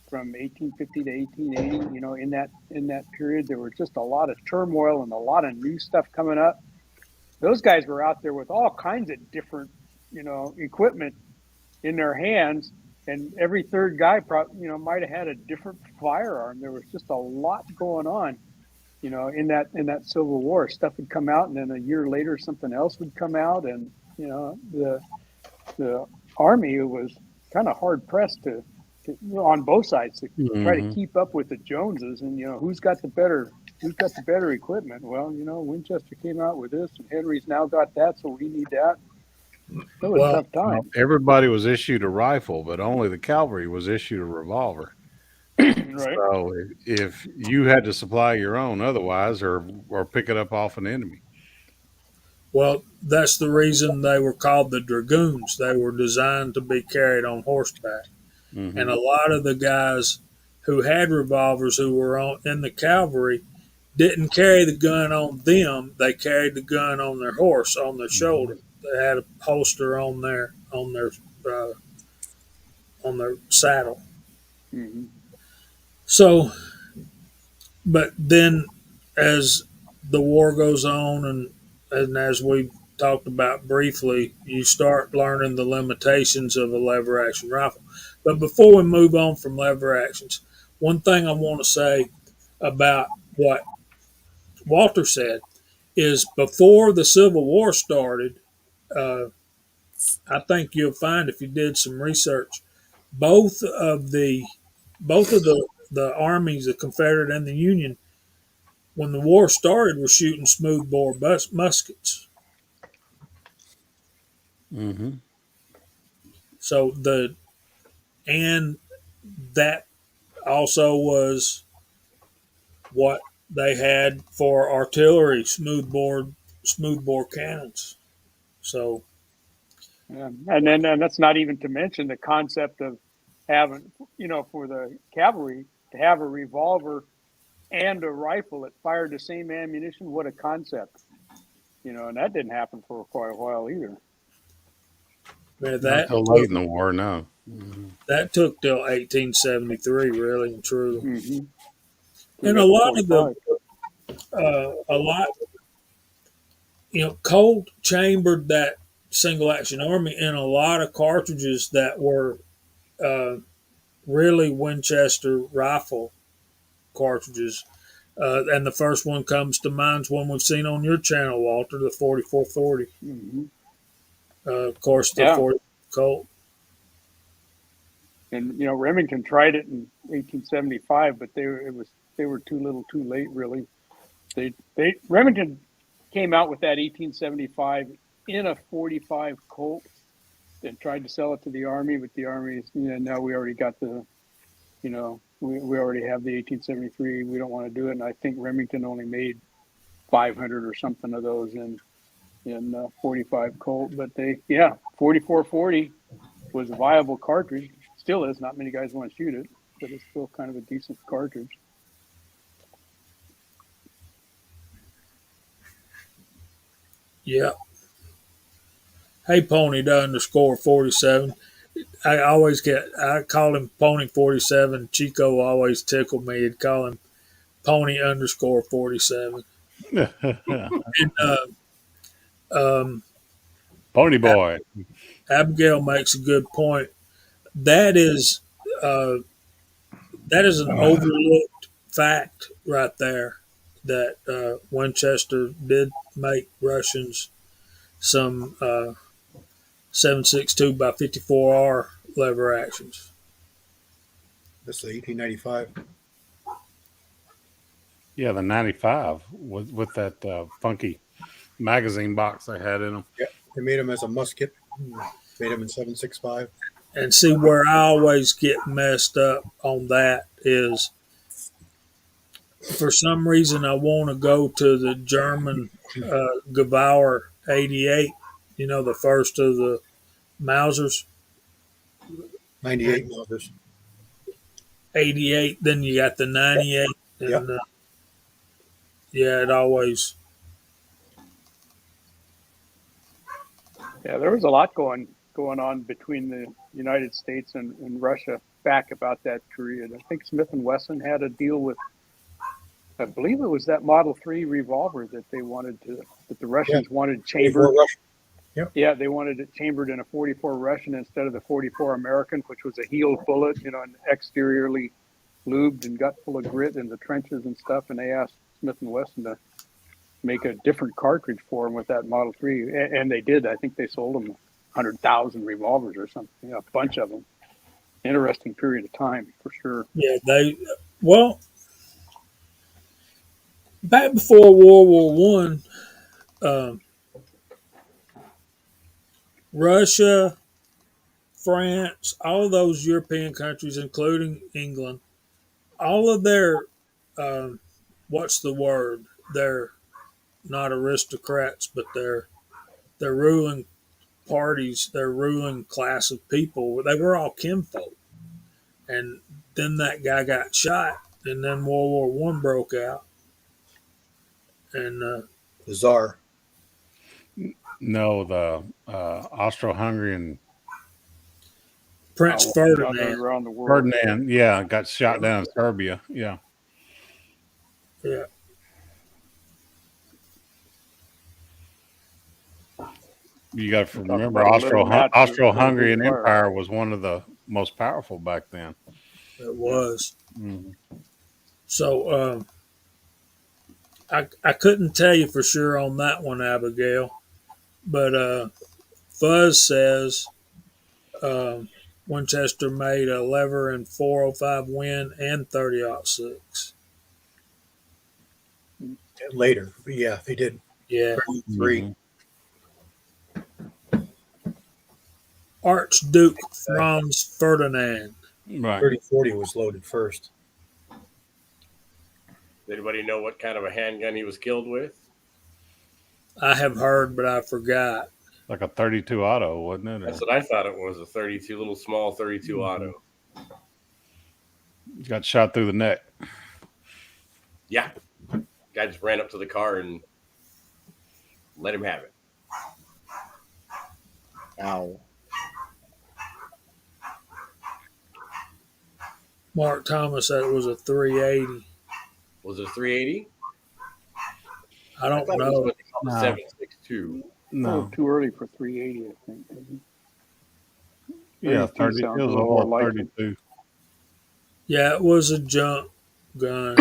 from 1850 to 1880, you know, in that period, there was just a lot of turmoil and a lot of new stuff coming up. Those guys were out there with all kinds of different, you know, equipment in their hands, and every third guy might have had a different firearm. There was just a lot going on, you know, in that Civil War. Stuff would come out, and then a year later something else would come out, and you know, the Army was kind of hard pressed to on both sides to try to keep up with the Joneses, and you know, who's got the better equipment. Well, you know, Winchester came out with this, and Henry's now got that, so we need that. It was a tough time. Everybody was issued a rifle, but only the cavalry was issued a revolver. Right. So if you had to supply your own otherwise, or pick it up off an enemy. Well, that's the reason they were called the Dragoons. They were designed to be carried on horseback. Mm-hmm. And a lot of the guys who had revolvers who were in the cavalry didn't carry the gun on them. They carried the gun on their horse, on their shoulder. They had a holster on their saddle. Mm-hmm. So, but then as the war goes on, and as we talked about briefly, you start learning the limitations of a lever action rifle. But before we move on from lever actions, one thing I want to say about what Walter said is before the Civil War started, I think you'll find if you did some research, both of the armies, the Confederate and the Union, when the war started, were shooting smoothbore muskets. Mm-hmm. So that also was what they had for artillery, smoothbore cannons. So, and that's not even to mention the concept of having, you know, for the cavalry to have a revolver and a rifle that fired the same ammunition. What a concept, you know, and that didn't happen for quite a while either. man, Not till late in the war, no. Mm-hmm. That took till 1873, really and truly. Mm-hmm. And a lot, you know, Colt chambered that single action army in a lot of cartridges that were really Winchester rifle cartridges. And the first one comes to mind is one we've seen on your channel, Walter, the 4440. Mm-hmm. Of course, the 40 Colt. And you know, Remington tried it in 1875, but they were too little, too late. Really, Remington came out with that 1875 in a 45 Colt and tried to sell it to the Army, but the Army, you know, now we already got the, you know, we already have the 1873. We don't want to do it, and I think Remington only made 500 or something of those in 45 Colt. But 4440 was a viable cartridge. Still is. Not many guys want to shoot it, but it's still kind of a decent cartridge. Yeah. Hey, Pony _47. I call him Pony 47. Chico always tickled me. He'd call him Pony _47. And Pony boy. Abigail makes a good point. That is uh, an overlooked fact right there. That Winchester did make Russians some 7.62 by 54R lever actions. This is 1895. Yeah, the 95 with that funky magazine box they had in them. Yeah, they made them as a musket. Made them in 7.65. And see where I always get messed up on that is for some reason I want to go to the German Gebauer 88, the first of the Mausers. 98 Mausers. 88, then you got the 98. And Yep. yeah, it always. Yeah, there was a lot going on between the United States and Russia back about that period. I think Smith & Wesson had a deal with, I believe it was that Model 3 revolver that they wanted that the Russians wanted chambered. Yep. Yeah, they wanted it chambered in a 44 Russian instead of the 44 American, which was a heeled bullet, and exteriorly lubed and got full of grit in the trenches and stuff. And they asked Smith & Wesson to make a different cartridge for them with that Model 3. And they did. I think they sold them 100,000 revolvers or something, a bunch of them. Interesting period of time, for sure. Yeah, back before World War One, Russia, France, all of those European countries, including England, all of their, what's the word? They're not aristocrats, but they're ruling parties, their ruling class of people. They were all kinfolk, and then that guy got shot, and then World War One broke out, and The Tsar. No, the Austro-Hungarian Prince Ferdinand. Around the world. Ferdinand, yeah, got shot down in Serbia. Yeah. Yeah. You got to remember, about a little Nazi Austro-Hungarian empire. Empire was one of the most powerful back then. It was. Mhm. So I couldn't tell you for sure on that one, Abigail, but Fuzz says Winchester made a lever in 405 Win and 30-06. Later. Yeah, they did. Yeah. 3. Mhm. Archduke Franz Ferdinand. Right. 3040 was loaded first. Does anybody know what kind of a handgun he was killed with? I have heard, but I forgot. Like a 32 auto, wasn't it? That's what I thought it was, a 32, little small 32 auto. Got shot through the neck. Yeah. Guy just ran up to the car and let him have it. Ow. Mark Thomas said it was a 380. Was it a 380? I don't thought it was know. what they call the No. 762. No. Too early for 380, I think. Isn't it? Yeah, 32 30. It sounds was a a little more whole likely. 32. Yeah, it was a junk gun.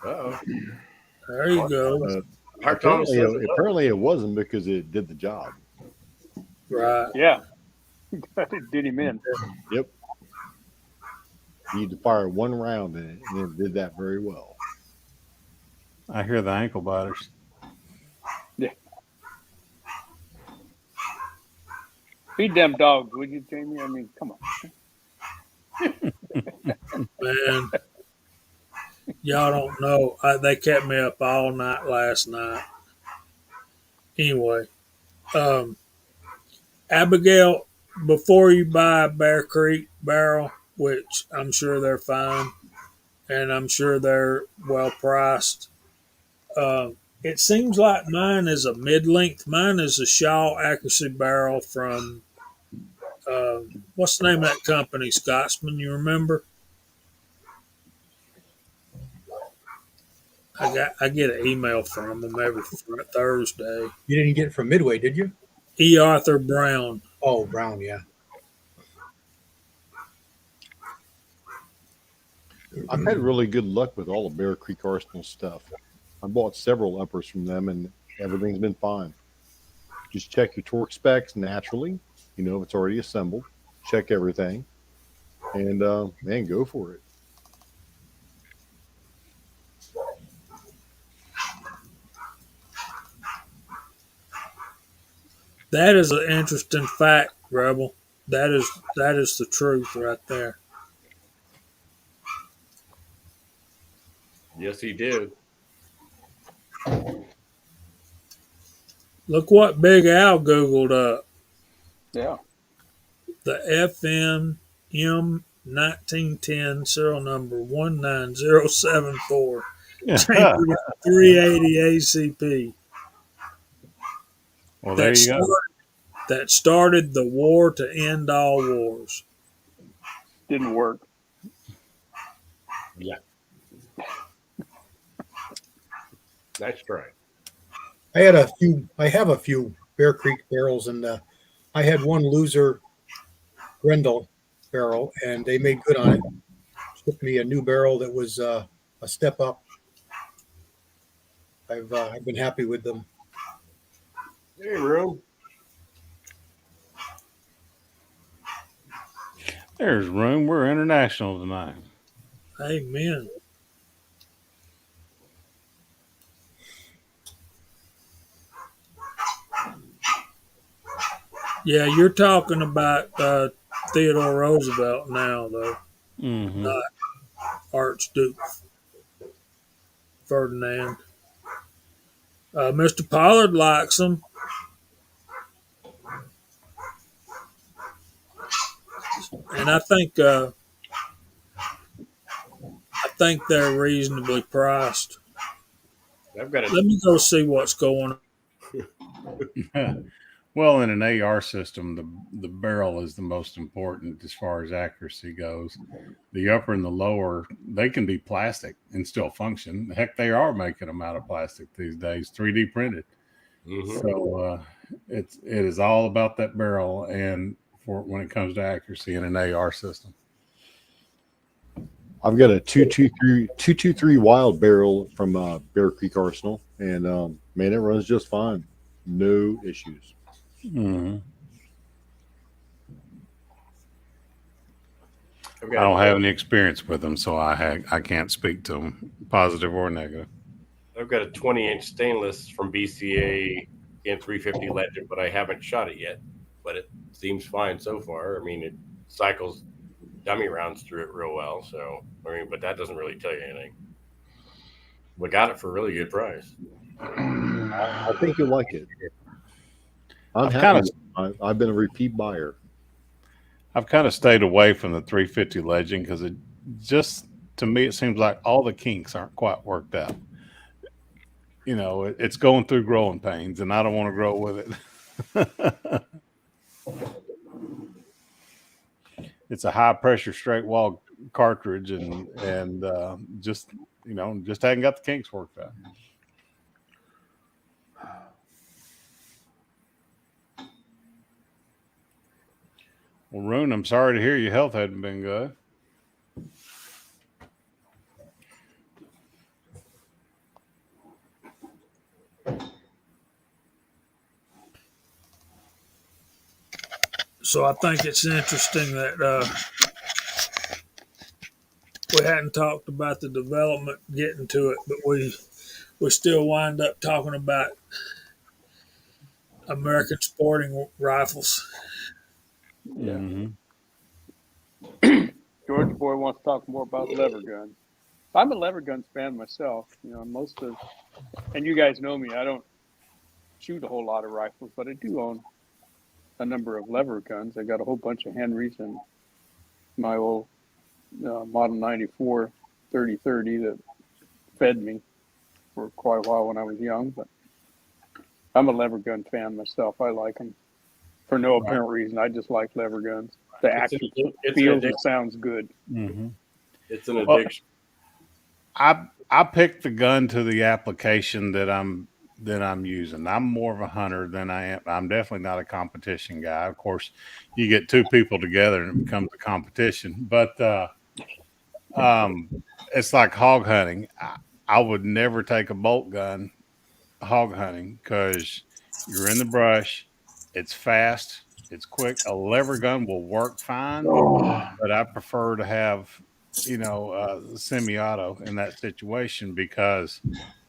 Uh-oh. There you go. Mark Thomas says it was. Apparently it wasn't because it did the job. Right. Yeah. It did him in. Yep. You need to fire one round in it, and it did that very well. I hear the ankle biters. Feed them dogs, would you, Jamie? I mean, come on. Man. Y'all don't know. They kept me up all night last night. Anyway, um, Abigail, before you buy a Bear Creek barrel, which I'm sure they're fine and I'm sure they're well priced, uh, it seems like mine is a mid length. Mine is a Shaw Accuracy barrel from, what's the name of that company, Scotsman? You remember? I get an email from them every Thursday. You didn't get it from Midway, did you? E. Arthur Brown. Oh, Brown, yeah. I've had really good luck with all the Bear Creek Arsenal stuff. I bought several uppers from them, and everything's been fine. Just check your torque specs naturally. You know if it's already assembled. Check everything, and man, go for it. That is an interesting fact, Rebel. That is the truth right there. Yes, he did. Look what Big Al googled up. Yeah. The FMM 1910 serial number 19074 well, 380 ACP there that you go. started the war to end all wars. Didn't work. Yeah. Nice try. I have a few Bear Creek barrels, and I had one loser Grendel barrel, and they made good on it. Shipped me a new barrel that was a step up. I've been happy with them. Hey, room. There's room. We're international tonight. Amen. Yeah, you're talking about Theodore Roosevelt now, though, Mm-hmm. not Archduke Ferdinand. Mr. Pollard likes them, and I think they're reasonably priced. I've got a Let me go see what's going on. Well, in an AR system, the barrel is the most important as far as accuracy goes. The upper and the lower, they can be plastic and still function. Heck, they are making them out of plastic these days, 3D printed. Mhm. So it is all about that barrel, and for when it comes to accuracy in an AR system. I've got a 223 wild barrel from Bear Creek Arsenal, and man, it runs just fine. No issues. Mm-hmm. I've I got don't have any experience with them, so I can't speak to them, positive or negative. I've got a 20-inch stainless from BCA in 350 Legend, but I haven't shot it yet. But it seems fine so far. I mean, it cycles dummy rounds through it real well. So I mean, but that doesn't really tell you anything. We got it for a really good price. I think you'll like it. I'm I've happy. kind of I've been a repeat buyer. I've kind of stayed away from the 350 Legend because it just, to me, it seems like all the kinks aren't quite worked out. You know, it's going through growing pains, and I don't want to grow with it. It's a high pressure straight wall cartridge, and just just hadn't got the kinks worked out. Well, Rune, I'm sorry to hear your health hadn't been good. So I think it's interesting that we hadn't talked about the development getting to it, but we still wind up talking about American sporting rifles. Mm-hmm. George Boy wants to talk more about lever guns. I'm a lever guns fan myself. You know, and you guys know me. I don't shoot a whole lot of rifles, but I do own a number of lever guns. I got a whole bunch of Henrys and my old Model 94 3030 that fed me for quite a while when I was young. But I'm a lever gun fan myself. I like them for no apparent reason. I just like lever guns. The action feels and sounds good. Mm-hmm. It's an addiction. I picked the gun to the application that I'm using. I'm more of a hunter than I am. I'm definitely not a competition guy. Of course, you get two people together and it becomes a competition. But it's like hog hunting. I would never take a bolt gun hog hunting because you're in the brush. It's fast. It's quick. A lever gun will work fine, but I prefer to have, semi-auto in that situation because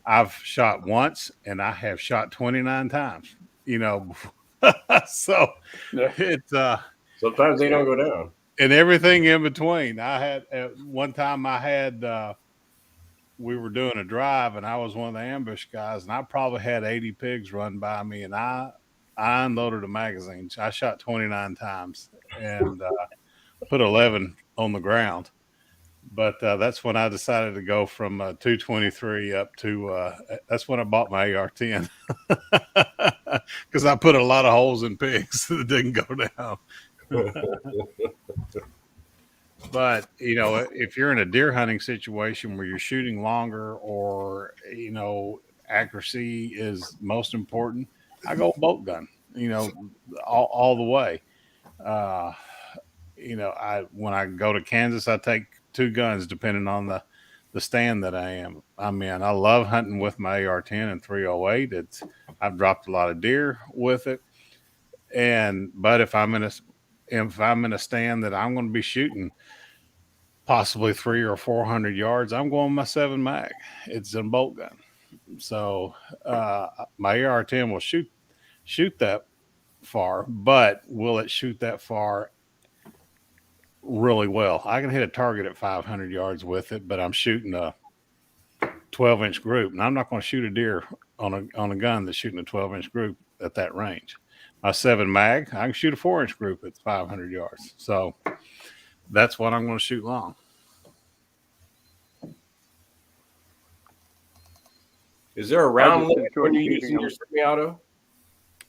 I've shot once and I have shot 29 times, so it's sometimes they don't go down and everything in between. I had one time we were doing a drive and I was one of the ambush guys and I probably had 80 pigs run by me and I unloaded a magazine. I shot 29 times and put 11 on the ground. But that's when I decided to go from 223 up to that's when I bought my AR-10 because I put a lot of holes in pigs that didn't go down. But, if you're in a deer hunting situation where you're shooting longer or, accuracy is most important, I go bolt gun, all the way. When I go to Kansas, I take two guns depending on the stand that I'm in. I love hunting with my AR-10 and 308. I've dropped a lot of deer with it. But if I'm in a stand that I'm going to be shooting possibly 300 or 400 yards, I'm going with my 7 mag. It's a bolt gun. So my AR-10 will shoot that far, but will it shoot that far really well? I can hit a target at 500 yards with it, but I'm shooting a 12-inch group, and I'm not going to shoot a deer on a gun that's shooting a 12-inch group at that range. My 7 mag, I can shoot a 4-inch group at 500 yards. So that's what I'm going to shoot long. Is there a round limit when you're using your semi-auto?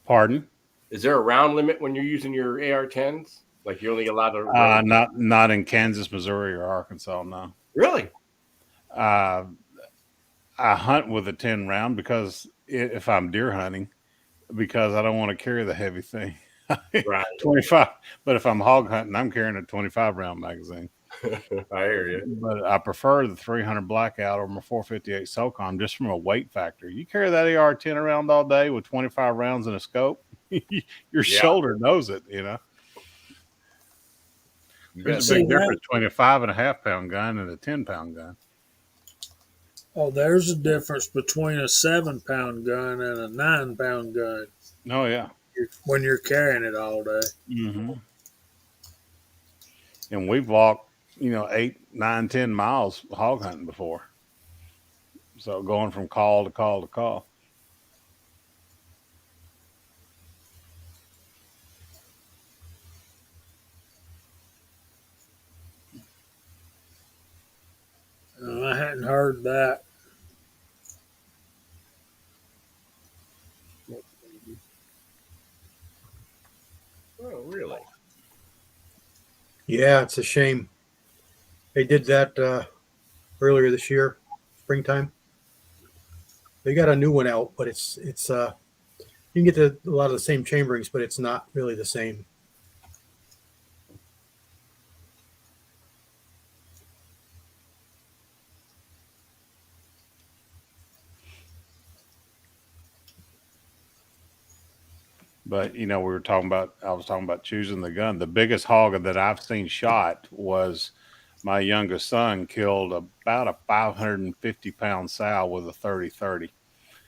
Pardon? Is there a round limit when you're using your AR-10s? Like you're only allowed to not in Kansas, Missouri, or Arkansas, no. Really? I hunt with a 10 round because if I'm deer hunting, because I don't want to carry the heavy thing. Right. 25. But if I'm hog hunting, I'm carrying a 25 round magazine. I hear you. But I prefer the 300 Blackout or my 458 SOCOM just from a weight factor. You carry that AR-10 around all day with 25 rounds in a scope, your shoulder knows it, There's a big difference between a 5.5 pound gun and a 10-pound gun. Oh, there's a difference between a 7-pound gun and a 9-pound gun. Oh, yeah. When you're carrying it all day. Mm-hmm. And we've walked, 8, 9, 10 miles hog hunting before. So going from call to call to call. I hadn't heard that. Oh, really? Yeah, it's a shame. They did that earlier this year, springtime. They got a new one out, but it's you can get a lot of the same chamberings, but it's not really the same. But I was talking about choosing the gun. The biggest hog that I've seen shot was my youngest son killed about a 550-pound sow with a 30-30.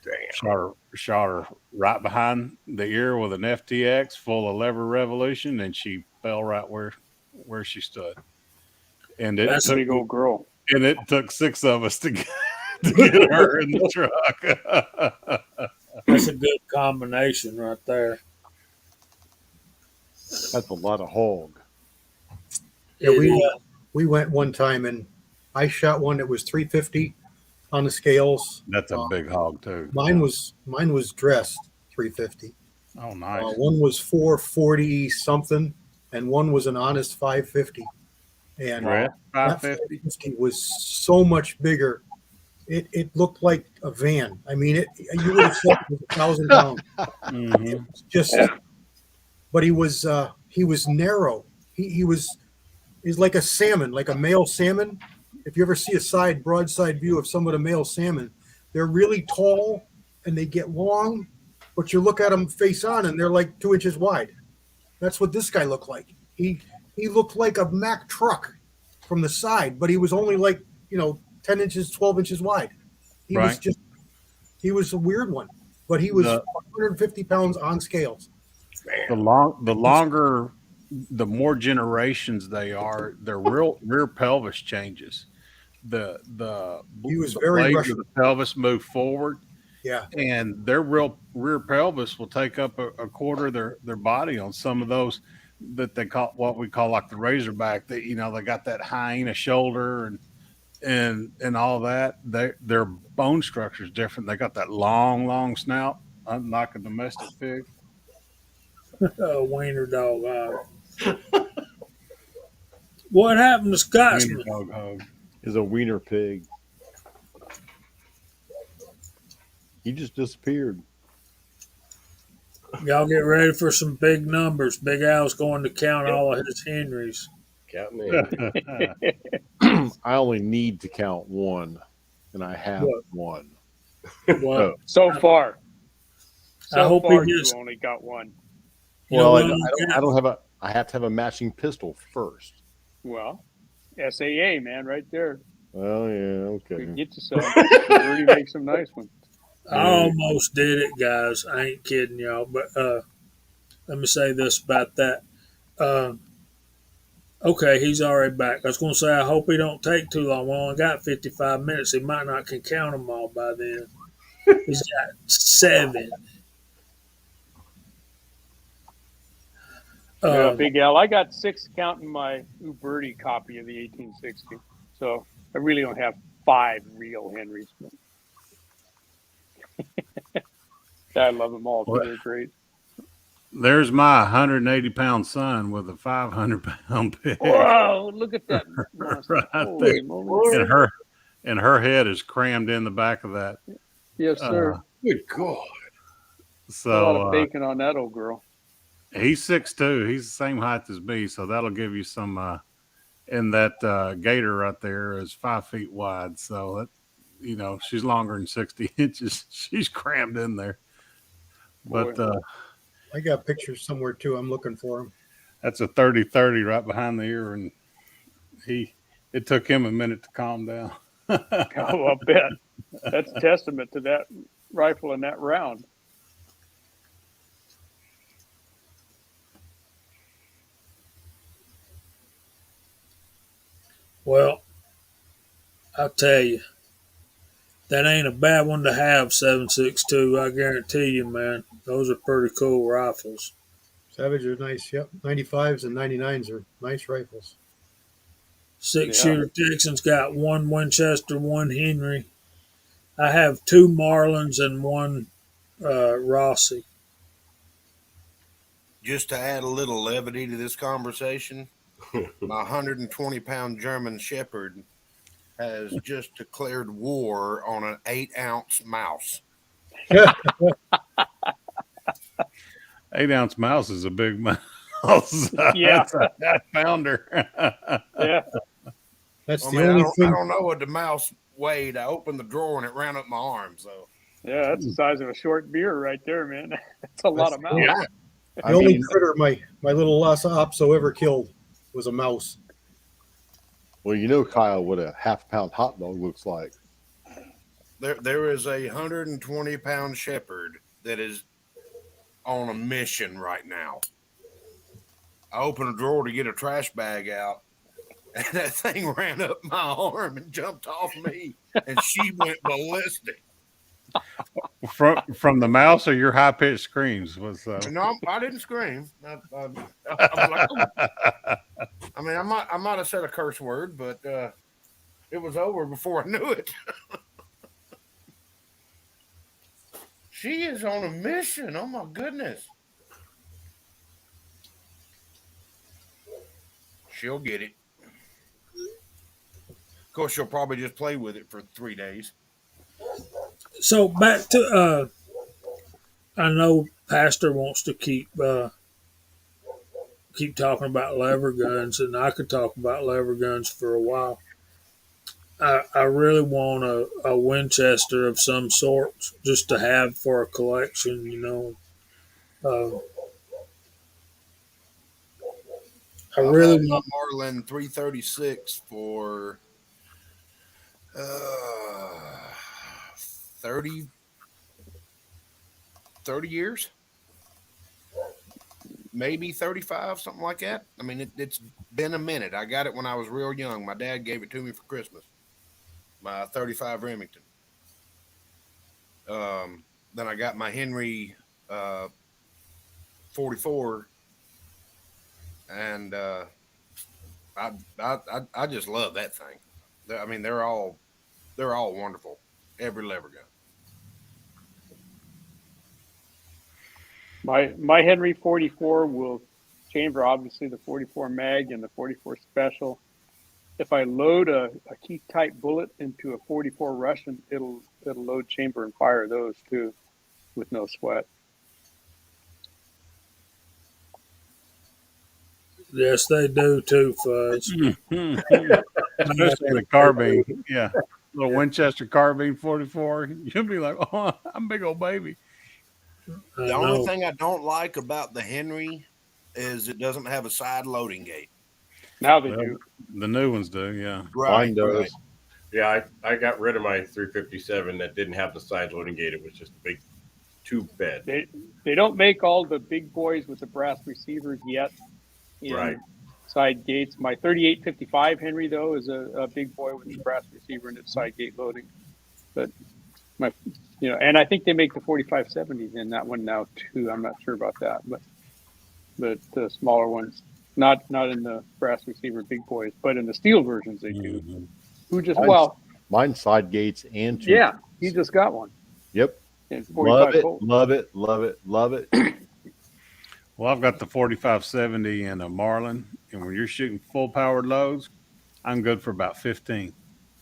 Damn. Shot her right behind the ear with an FTX full of lever revolution, and she fell right where she stood. And that's a big old girl. and it took 6 of us to get her in the truck. That's a good combination right there. That's a lot of hog. Yeah, It is. we went one time and I shot one that was 350 on the scales. That's a big hog too. Mine was dressed 350. Oh, nice. One was 440 something, and one was an honest 550. And Red that 550. 550 was so much bigger. It looked like a van. I mean, you would have said it was 1,000 pounds. Mhm. It was just, but he was narrow. He's like a salmon, like a male salmon. If you ever see a broadside view of some of the male salmon, they're really tall and they get long, but you look at them face on and they're like 2 inches wide. That's what this guy looked like. He looked like a Mack truck from the side, but he was only like 10 inches, 12 inches wide. He Right. was a weird one, but he was The- 150 pounds on scales. The longer, the more generations they are, their rear pelvis changes. The He was the very blades Russian. of the pelvis move forward, Yeah. and their rear pelvis will take up a quarter of their body on some of those that they call what we call like the razorback. That they got that hyena shoulder and all that. Their bone structure is different. They got that long snout, unlike a domestic pig. Wiener dog. What happened to Wiener Scotsman? dog hog. Is a wiener pig. He just disappeared. Y'all get ready for some big numbers. Big Al's going to count all of his Henrys. Count me in. I only need to count one, and I have What? one. Well, So far. I hope he far just- you only got one. you know Well, what? I don't have a. I have to have a matching pistol first. Well, SAA, man, right there. Oh yeah, We okay. can get you some. Rudy makes some nice ones. I almost did it, guys. I ain't kidding y'all. But let me say this about that. Okay, he's already back. I was going to say, I hope he don't take too long. We only got 55 minutes. He might not can count them all by then. He's got 7. Yeah, Big Al. I got 6 counting my Uberti copy of the 1860. So I really don't have 5 real Henrys. I love them all. Too. They're great. There's my 180-pound son with a 500-pound pig. Whoa! Look at that monster. Right Holy there. moly. And her head is crammed in the back of that. Yes, sir. Good God. A lot So of bacon on that old girl. he's 6'2". He's the same height as me, so that'll give you some. And that gator right there is 5 feet wide, so that she's longer than 60 inches. She's crammed in there. But I got pictures somewhere too. I'm looking for them. that's a 30-30 right behind the ear, and it took him a minute to calm down. Oh, I'll bet. That's testament to that rifle and that round. Well, I'll tell you, that ain't a bad one to have, 7.62. I guarantee you, man. Those are pretty cool rifles. Savage are nice. Yep. 95s and 99s are nice rifles. 6-shooter Texans got 1 Winchester, 1 Henry. I have 2 Marlins and 1 Rossi. Just to add a little levity to this conversation, my 120-pound German Shepherd has just declared war on an 8-ounce mouse. 8-ounce mouse is a big mouse. Yeah. That's a half-pounder. Yeah. That's I the mean, only I thing. don't know what the mouse weighed. I opened the drawer and it ran up my arm. So Yeah, that's the size of a short beer right there, man. That's a lot of mouse. yeah, The only critter my little Lhasa Apso ever killed was a mouse. Well, Kyle, what a half-pound hot dog looks like. there is a 120-pound Shepherd that is on a mission right now. I opened a drawer to get a trash bag out, And that thing ran up my arm and jumped off me, and she went ballistic. From the mouse or your high pitched screams was. No, I didn't scream. I was like, oh. I mean, I might have said a curse word, but it was over before I knew it. She is on a mission. Oh my goodness. She'll get it. Of course, she'll probably just play with it for 3 days. So back to I know Pastor wants to keep talking about lever guns, and I could talk about lever guns for a while. I really want a Winchester of some sort just to have for a collection, you know. I really bought want. Marlin 336 for 30 years, maybe 35, something like that. I mean, it's been a minute. I got it when I was real young. My dad gave it to me for Christmas. My 35 Remington. Then I got my Henry 44, and I just love that thing. I mean, they're all wonderful. Every lever gun. My Henry 44 will chamber obviously the 44 mag and the 44 special. If I load a key type bullet into a 44 Russian, it'll load, chamber, and fire those too, with no sweat. Yes, they do too, Fuzz. Especially the carbine. Yeah. Little Winchester carbine 44. You'll be like, oh, I'm a big old baby. The only thing I don't like about the Henry is it doesn't have a side loading gate. Now they do. The new ones do, yeah. Mine does. Right. Yeah, I got rid of my 357 that didn't have the side loading gate. It was just a big tube bed. They don't make all the big boys with the brass receivers yet. Right. Side gates. My 3855 Henry though is a big boy with the brass receiver and its side gate loading. But and I think they make the 4570s in that one now too. I'm not sure about that, but the smaller ones, not in the brass receiver big boys, but in the steel versions they do. Mm-hmm. Who just Mine side gates and two. Yeah, he just got one. Yep. And Love 45 it, Colt. love it, love it, love it. Well, I've got the 4570 and a Marlin, and when you're shooting full powered loads, I'm good for about 15.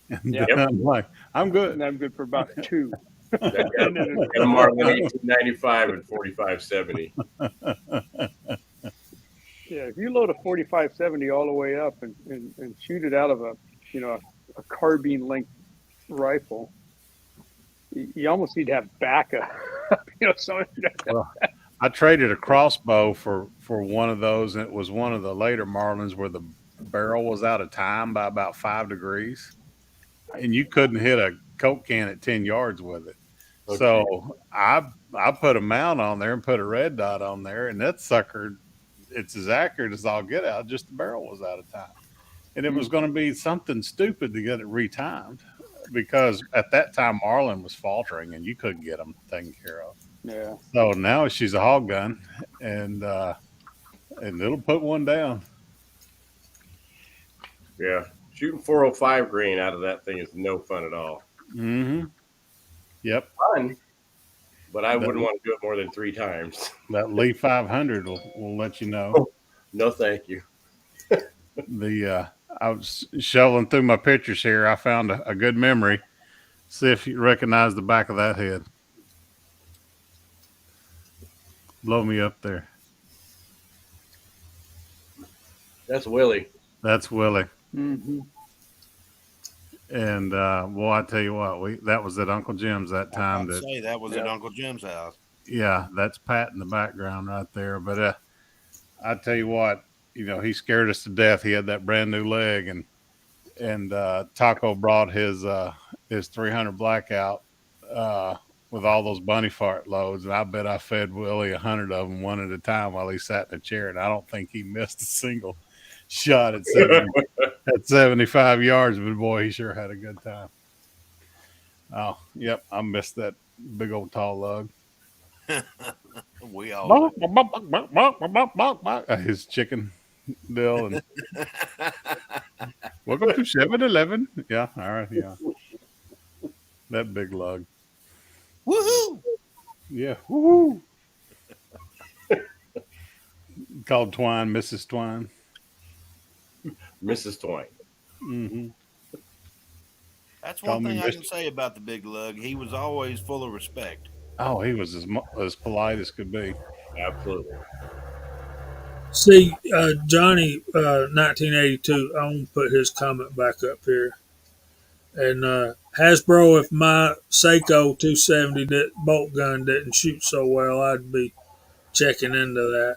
And Yep. I'm like, I'm good. And I'm good for about 2. I got a Marlin 1895 and 4570. Yeah, if you load a 4570 all the way up and shoot it out of a carbine length rifle, you almost need to have backup. Well, I traded a crossbow for one of those, and it was one of the later Marlins where the barrel was out of time by about 5 degrees, and you couldn't hit a Coke can at 10 yards with it. Okay. So I put a mount on there and put a red dot on there, and that sucker, it's as accurate as I'll get out. Just the barrel was out of time, and it was going to be something stupid to get it retimed because at that time Marlin was faltering, and you couldn't get them taken care of. Yeah. So now she's a hog gun, and it'll put one down. Yeah, shooting 405 grain out of that thing is no fun at all. Mm-hmm. Yep. Fun, but I wouldn't want to do it more than 3 times. That Lee 500 will let you know. Oh, no, thank you. I was shoveling through my pictures here. I found a good memory. See if you recognize the back of that head. Blow me up there. That's Willie. That's Willie. Mm-hmm. And well, I tell you what, that was at Uncle Jim's that time. That was at Uncle Jim's house. Yeah, that's Pat in the background right there. But I tell you what, he scared us to death. He had that brand new leg, and Taco brought his 300 blackout with all those bunny fart loads, and I bet I fed Willie 100 of them one at a time while he sat in a chair, and I don't think he missed a single shot at 70. at 75 yards, but boy, he sure had a good time. Oh, yep, I missed that big old tall lug. We all do. His chicken deal and welcome to 7-Eleven. Yeah, all right, yeah, that big lug. Woohoo! Yeah, woo. Called Twine, Mrs. Twine. Mrs. Twine. Mm-hmm. That's Call one me thing I Miss. can say about the big lug. He was always full of respect. Oh, he was as polite as could be. Absolutely. See, Johnny, 1982. I want to put his comment back up here. And Hasbro, if my Seiko 270 bolt gun didn't shoot so well, I'd be checking into that.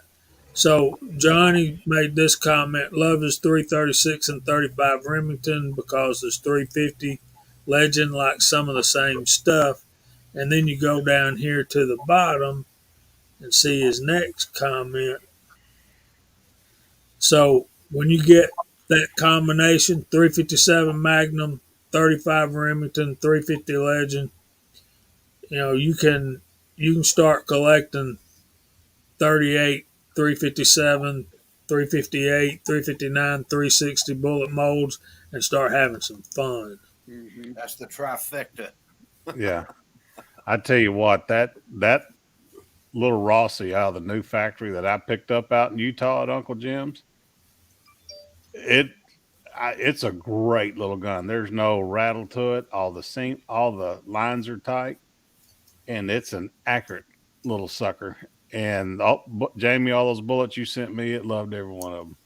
So Johnny made this comment: "Love is 336 and 35 Remington because there's 350 Legend like some of the same stuff." And then you go down here to the bottom and see his next comment. So when you get that combination, 357 Magnum, 35 Remington, 350 Legend, you can start collecting 38, 357, 358, 359, 360 bullet molds and start having some fun. Mm-hmm. That's the trifecta. Yeah, I tell you what, that little Rossi out of the new factory that I picked up out in Utah at Uncle Jim's, it's a great little gun. There's no rattle to it. All the lines are tight, and it's an accurate little sucker. And Jamie, all those bullets you sent me, it loved every one of them.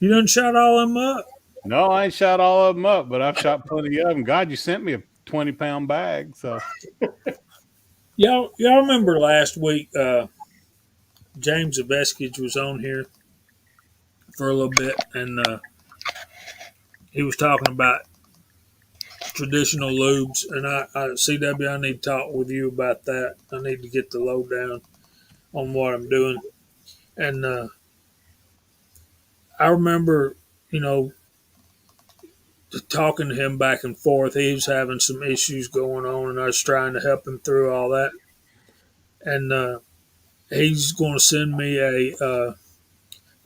You done shot all them up? No, I ain't shot all of them up, but I've shot plenty of them. God, you sent me a 20-pound bag, so Y'all remember last week James Aveskage was on here for a little bit, and he was talking about traditional lubes, and CW, I need to talk with you about that. I need to get the lowdown on what I'm doing. And I remember, talking to him back and forth. He was having some issues going on, and I was trying to help him through all that. And he's going to send me matter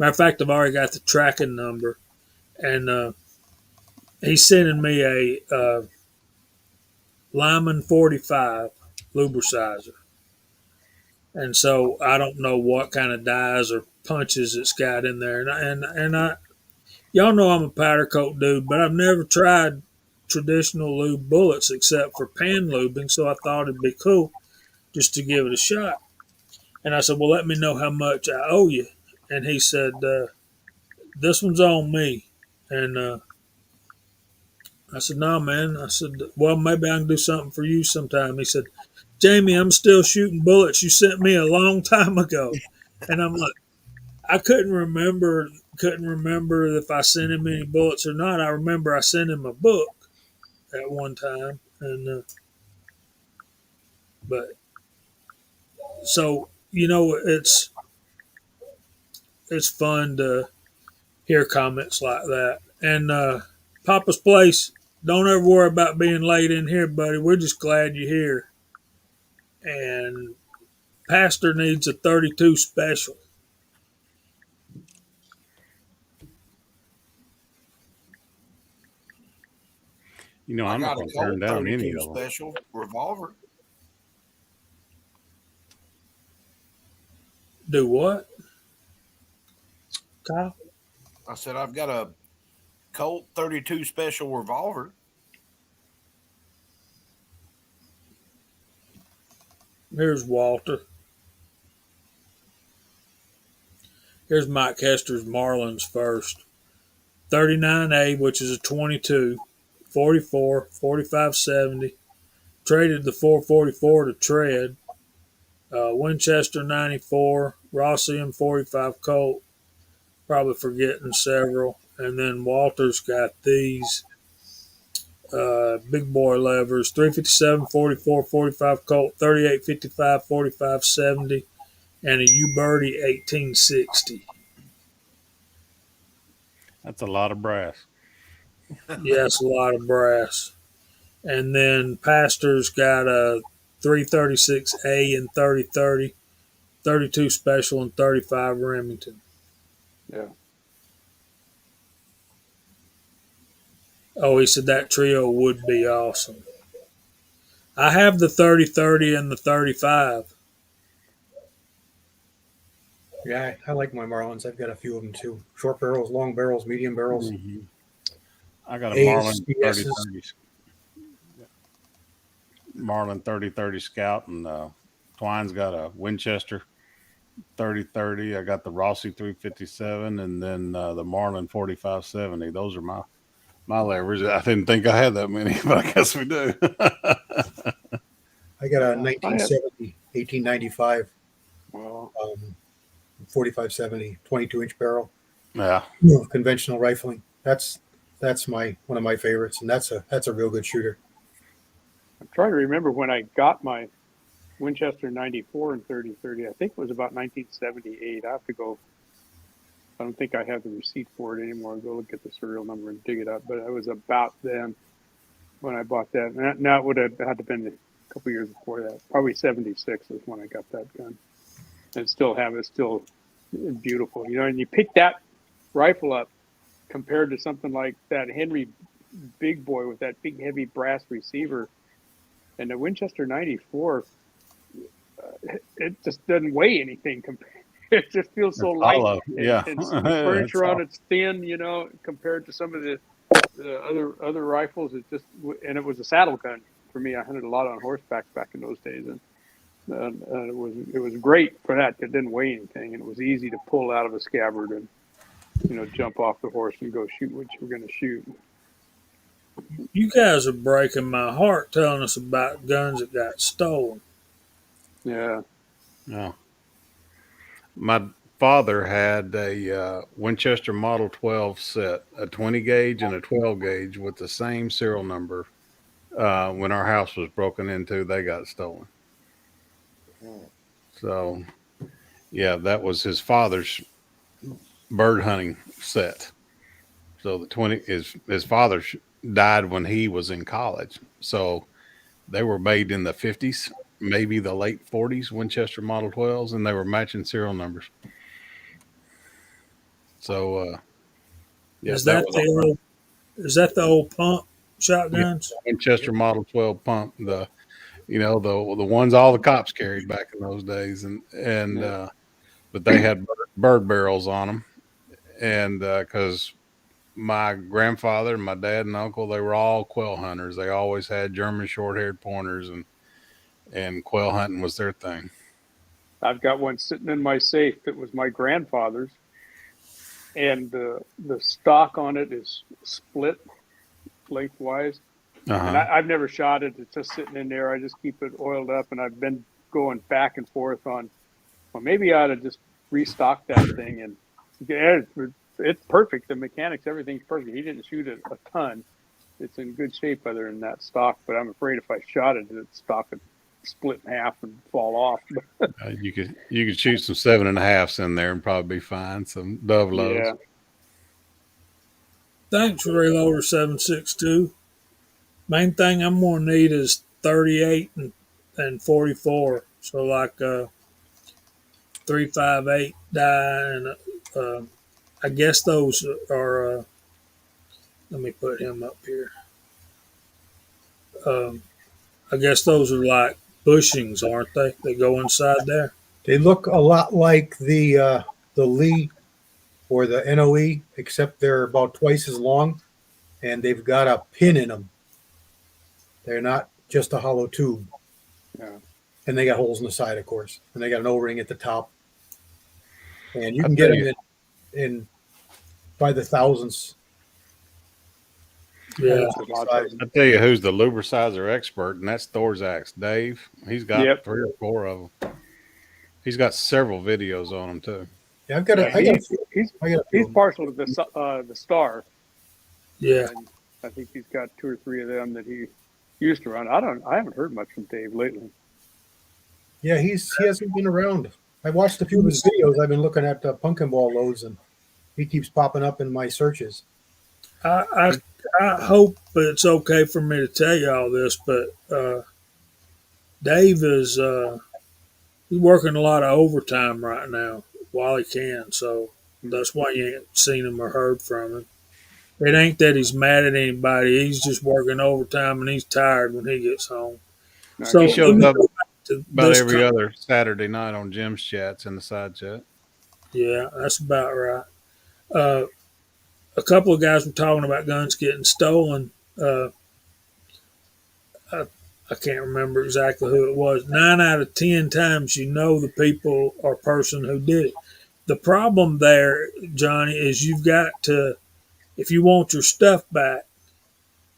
of fact, I've already got the tracking number, and he's sending me a Lyman 45 lubricizer. And so I don't know what kind of dyes or punches it's got in there. And y'all know I'm a powder coat dude, but I've never tried traditional lube bullets except for pan lubing. So I thought it'd be cool just to give it a shot. And I said, well, let me know how much I owe you. And he said, this one's on me. And I said, no, man. I said, well, maybe I can do something for you sometime. He said, Jamie, I'm still shooting bullets you sent me a long time ago. And I'm like, I couldn't remember if I sent him any bullets or not. I remember I sent him a book at one time, and but so it's fun to hear comments like that. And Papa's Place, don't ever worry about being late in here, buddy. We're just glad you're here. And Pastor needs a 32 special. I I'm not got going a to turn Colt down any 32 of them. special revolver. Do what, Kyle? I said I've got a Colt 32 special revolver. Here's Walter. Here's Mike Hester's Marlins first. 39A, which is a 22, 44, 4570. Traded the 444 to Tread. Winchester 94, Rossium 45 Colt. Probably forgetting several. And then Walter's got these big boy levers: 357, 44, 45 Colt, 38, 55, 45, 70, and a Uberti 1860. That's a lot of brass. Yes, a lot of brass. And then Pastor's got a 336A and 3030, 32 special, and 35 Remington. Yeah. Oh, he said that trio would be awesome. I have the 3030 and the 35. Yeah, I like my Marlins. I've got a few of them too. Short barrels, long barrels, medium barrels. Mhm. I got a A's, Marlin CS's. 3030, Marlin 3030 Scout, and Twine's got a Winchester 3030. I got the Rossi 357, and then the Marlin 4570. Those are my levers. I didn't think I had that many, but I guess we do. I got a Yeah, I have. 1970, 1895, Well, 4570, 22-inch barrel. Yeah. Conventional rifling. That's one of my favorites, and that's a real good shooter. I'm trying to remember when I got my Winchester 94 and 3030. I think it was about 1978. I have to go. I don't think I have the receipt for it anymore. I'll go look at the serial number and dig it up. But it was about then when I bought that. And now it would have had to been a couple years before that. Probably 76 is when I got that gun. And still have it. Still beautiful. You know, and you pick that rifle up compared to something like that Henry Big Boy with that big heavy brass receiver. And the Winchester 94, it just doesn't weigh anything compared. It just feels so light. Hollow. Yeah. And the furniture on it's thin, you know, compared to some of the other rifles. It just, and it was a saddle gun for me. I hunted a lot on horseback back in those days, and it was great for that. It didn't weigh anything, and it was easy to pull out of a scabbard and, you know, jump off the horse and go shoot what you were going to shoot. You guys are breaking my heart telling us about guns that got stolen. Yeah. Yeah. My father had a Winchester Model 12 set, a 20 gauge and a 12 gauge with the same serial number. When our house was broken into, they got stolen. So, yeah, that was his father's bird hunting set. So the 20 his father died when he was in college. So they were made in the 50s, maybe the late 40s, Winchester Model 12s, and they were matching serial numbers. So, yeah, Is that the old pump shotguns? Winchester Model 12 pump, the ones all the cops carried back in those days, but they had bird barrels on them, and because my grandfather, my dad, and uncle, they were all quail hunters. They always had German short-haired pointers, and quail hunting was their thing. I've got one sitting in my safe that was my grandfather's, and the stock on it is split lengthwise. And I've never shot it. It's just sitting in there. I just keep it oiled up, and I've been going back and forth on, well, maybe I ought to just restock that thing. And it's perfect. The mechanics, everything's perfect. He didn't shoot it a ton. It's in good shape other than that stock, but I'm afraid if I shot it, the stock would split in half and fall off. You could shoot some 7.5s in there and probably be fine. Some dove loads. Yeah. Thanks, Reloader 762. Main thing I'm gonna need is 38 and 44. So like 358 die, and I guess those are. Let me put him up here. I guess those are like bushings, aren't they? They go inside there. They look a lot like the Lee or the NOE, except they're about twice as long, and they've got a pin in them. They're not just a hollow tube. Yeah. And they got holes in the side, of course, and they got an O-ring at the top. And you can get them in by the thousands. Yeah. I tell you who's the Lubricizer expert, and that's Thorzak's Dave. He's got 3 or 4 of them. He's got several videos on them too. Yeah, I've got he's partial to the Star. Yeah. And I think he's got 2 or 3 of them that he used to run. I haven't heard much from Dave lately. Yeah, he hasn't been around. I watched a few of his videos. I've been looking at pumpkin ball loads, and He keeps popping up in my searches. I hope it's okay for me to tell you all this, but Dave is he's working a lot of overtime right now while he can, so that's why you ain't seen him or heard from him. It ain't that he's mad at anybody. He's just working overtime and he's tired when he gets home. So He let shows me up go back to about this. every other Saturday night on Jim's chats in the side chat. Yeah, that's about right. Uh, a couple of guys were talking about guns getting stolen. I, I can't remember exactly who it was. 9 out of 10 times, you know the people or person who did it. The problem there, Johnny, is you've got to, if you want your stuff back,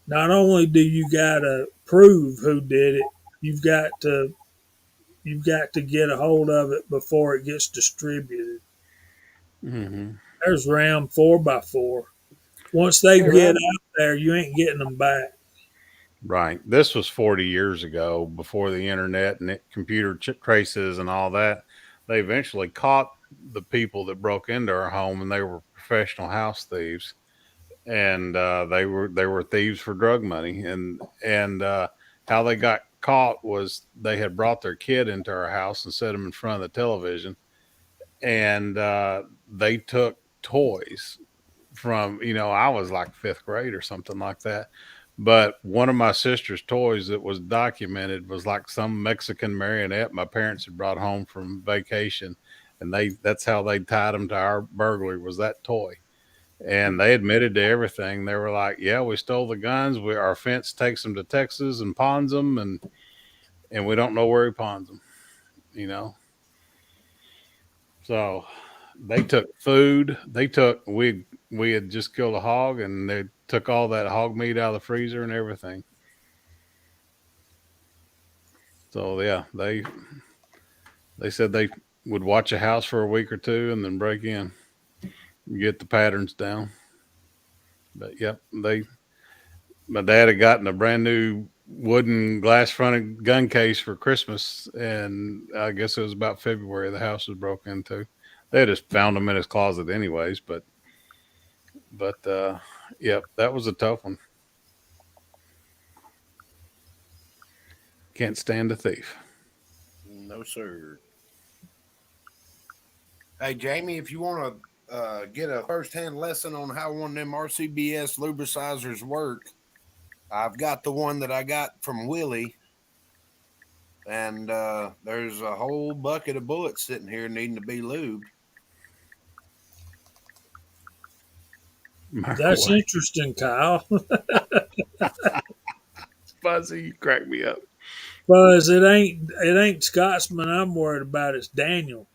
not only do you got to prove who did it, you've got to you've got to get a hold of it before it gets distributed. Mm-hmm. There's Ram 4x4. Once they Hey, get Ram. out there, you ain't getting them back. Right. This was 40 years ago, before the internet and computer traces and all that. They eventually caught the people that broke into our home, and they were professional house thieves, and they were thieves for drug money. And how they got caught was they had brought their kid into our house and set him in front of the television, and they took toys from, I was like fifth grade or something like that. But one of my sister's toys that was documented was like some Mexican marionette my parents had brought home from vacation. And that's how they tied them to our burglary, was that toy. And they admitted to everything. They were like, yeah, we stole the guns. Our fence takes them to Texas and pawns them. And we don't know where he pawns them, you know? So they took food. We had just killed a hog, and they took all that hog meat out of the freezer and everything. So yeah, they said they would watch a house for a week or two and then break in, get the patterns down. But yep, my dad had gotten a brand new wooden glass fronted gun case for Christmas, and I guess it was about February the house was broke into. They just found them in his closet anyways, but yep, that was a tough one. Can't stand a thief. No, sir. Hey, Jamie, if you want to get a first-hand lesson on how one of them RCBS lubricizers work, I've got the one that I got from Willie, and there's a whole bucket of bullets sitting here needing to be lubed. That's interesting, Kyle. Fuzzy, you crack me up. Buzz, it ain't Scotsman I'm worried about, it's Daniel.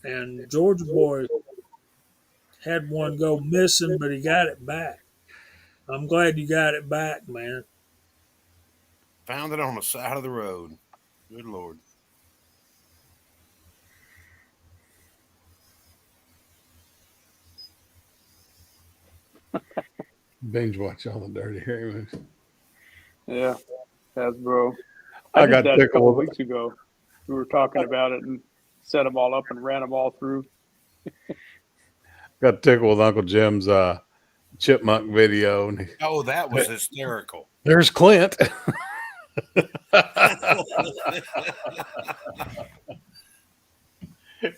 And Georgia boy had one go missing, but he got it back. I'm glad you got it back, man. Found it on the side of the road. Good Lord. Binge watch all the Dirty Harry movies. Yeah, Hasbro. I I got did that a couple of tickled. weeks ago. We were talking about it and set them all up and ran them all through. Got tickled with Uncle Jim's chipmunk video. And Oh, that was hysterical. there's Clint.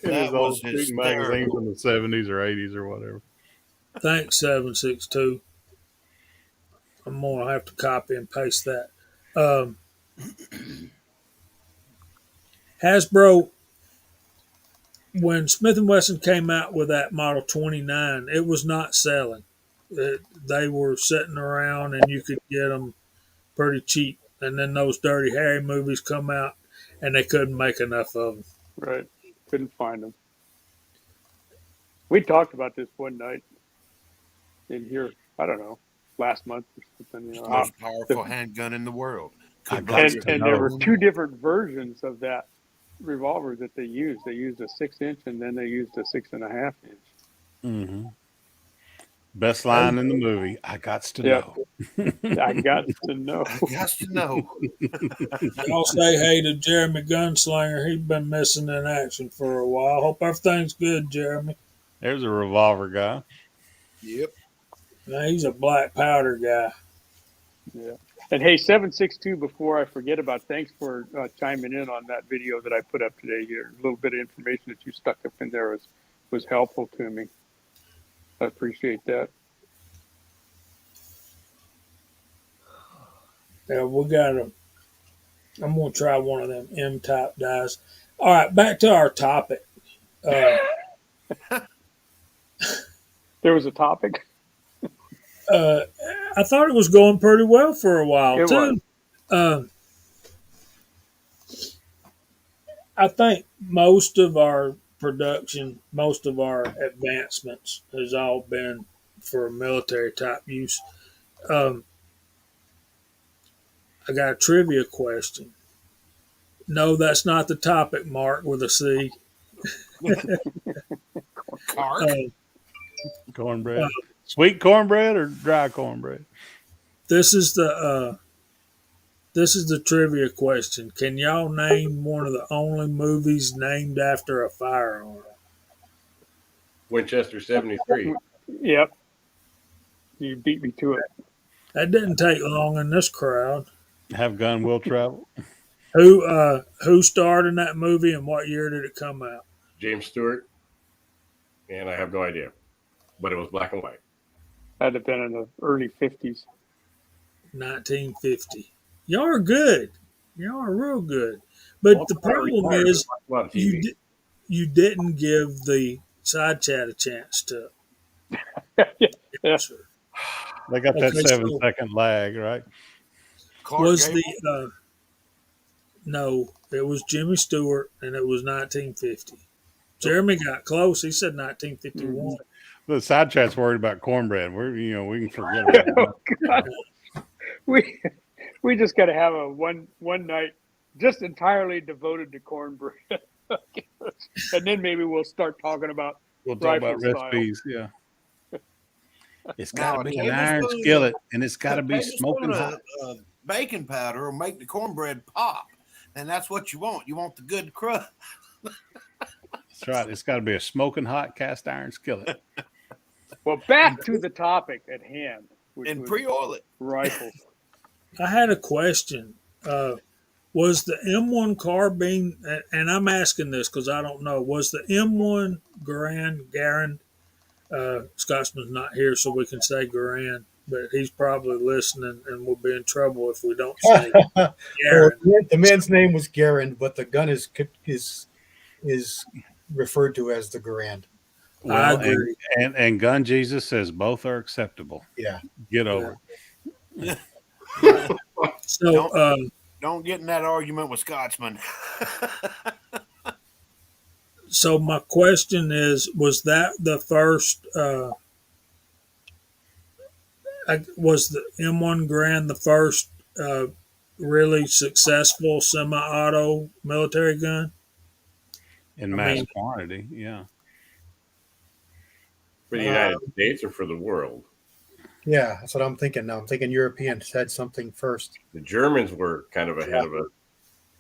In his old was shooting magazine hysterical. from the 70s or 80s or whatever. Thanks, 762. I'm going to have to copy and paste that. Um, Hasbro, when Smith & Wesson came out with that Model 29, it was not selling. They were sitting around and you could get them pretty cheap. And then those Dirty Harry movies come out and they couldn't make enough of them. Right. Couldn't find them. We talked about this one night in here, I don't know, last month or something. It's the most powerful handgun in the world. Could blow your And there were head. two different versions of that revolver that they used. They used a 6-inch and then they used a 6.5 inch. Mm-hmm. Best line in the movie. I got to Yep. know. I got to know. I got to know. Y'all say hey to Jeremy Gunslinger. He's been missing in action for a while. Hope everything's good, Jeremy. There's a revolver guy. Yep. Now, he's a black powder guy. Yeah. And hey, 762, before I forget about, thanks for chiming in on that video that I put up today here. A little bit of information that you stuck up in there was helpful to me. I appreciate that. Yeah, we got to. I'm going to try one of them M-type dies. All right, back to our topic. There was a topic. I thought it was going pretty well for a while, It too. I think most of our production, most of our advancements has all been for military type use. I got a trivia question. No, that's not the topic, Mark, with a C. Cark. Cornbread. Sweet cornbread or dry cornbread? This is the trivia question. Can y'all name one of the only movies named after a firearm? Winchester 73. Yep. You beat me to it. That didn't take long in this crowd. Have gun will travel. Who starred in that movie and what year did it come out? James Stewart. And I have no idea. But it was black and white. That'd have been in the early 50s. 1950. Y'all are good. Y'all are real good. But the problem is you didn't give the side chat a chance to Yeah. answer. They got that Okay, 7-second lag, right? Was the no, it was Jimmy Stewart and it was 1950. Jeremy got close. He said 1951. The side chat's worried about cornbread. We can forget about that. Oh, God. We just got to have a one night just entirely devoted to cornbread. And then maybe we'll start talking about We'll talk about rifle style. recipes. Yeah. It's Now, got to a be an iron tablespoon skillet, and it's got to A be smoking tablespoon hot. of baking powder will make the cornbread pop, and that's what you want. You want the good crust. That's right. It's got to be a smoking hot cast iron skillet. Well, back to the topic at hand, which And was pre-oil it. rifles. I had a question. Was the M1 carbine, and I'm asking this because I don't know, was the M1 Garand, Scotsman's not here, so we can say Garand, but he's probably listening and we'll be in trouble if we don't say Well, Garand. the man's name was Garand, but the gun is referred to as the Garand. I Well, agree. and Gun Jesus says both are acceptable. Yeah. Get over it. So, Don't get in that argument with Scotsman. so my question is, was that the first, was the M1 Garand the first really successful semi-auto military gun? In I mass mean- quantity, yeah. For the United States or for the world? Yeah, that's what I'm thinking now. I'm thinking Europeans had something first. The Germans were kind of ahead of us.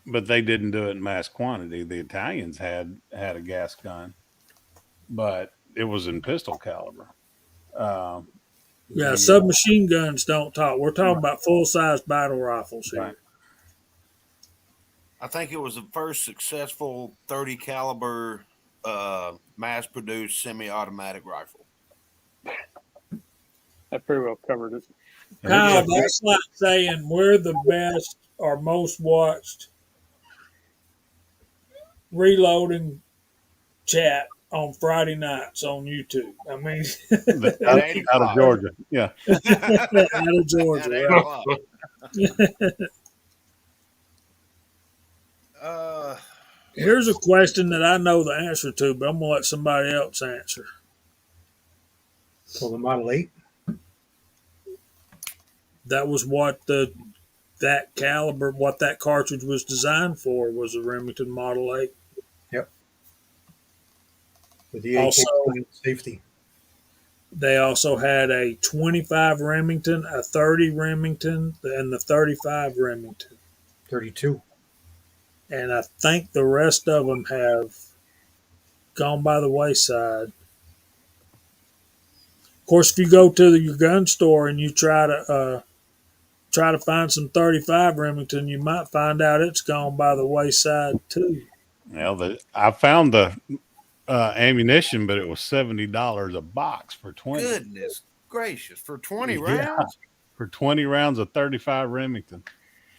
But they didn't do it in mass quantity. The Italians had a gas gun, but it was in pistol caliber. Yeah, submachine guns don't talk. We're talking about full-size battle rifles here. Right. I think it was the first successful 30 caliber mass-produced semi-automatic rifle. That pretty well covered it. Kyle, that's like saying we're the best or most watched reloading chat on Friday nights on YouTube. I mean, out of Georgia, yeah. out of Georgia. Right? Here's a question that I know the answer to, but I'm gonna let somebody else answer. So the Model 8. That was what that caliber, what that cartridge was designed for, was a Remington Model 8. Yep. With the Also, safety. They also had a 25 Remington, a 30 Remington, and the 35 Remington. 32. And I think the rest of them have gone by the wayside. Of course, if you go to your gun store and you try to find some 35 Remington, you might find out it's gone by the wayside too. Well, I found the ammunition, but it was $70 a box for 20. Goodness gracious, for 20 Yeah, rounds? for 20 rounds of 35 Remington.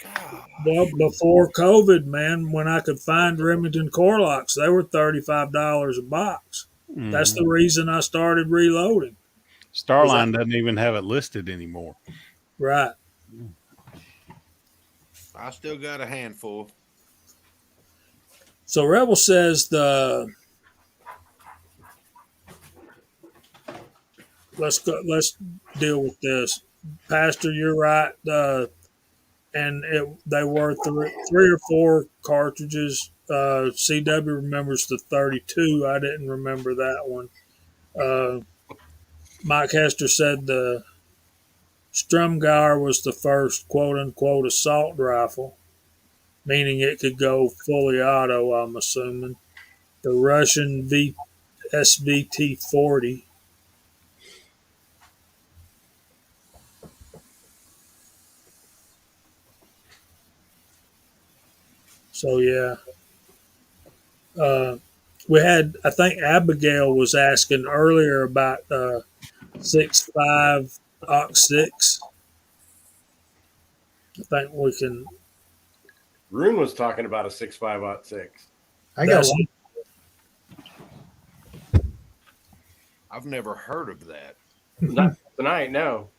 God. Well, before COVID, man, when I could find Remington core locks, they were $35 a box. That's the reason I started reloading. Starline doesn't even have it listed anymore. Right. I still got a handful. So Rebel says let's deal with this. Pastor, you're right. And they were three or four cartridges. CW remembers the 32. I didn't remember that one. Mike Hester said the Strumgauer was the first quote unquote assault rifle, meaning it could go fully auto, I'm assuming. The Russian SVT 40. So, yeah. We had, I think Abigail was asking earlier about 6.5 Ox 6. I think we can. Rune was talking about a 6.5-06. I got one. I've never heard of that. Not tonight, no.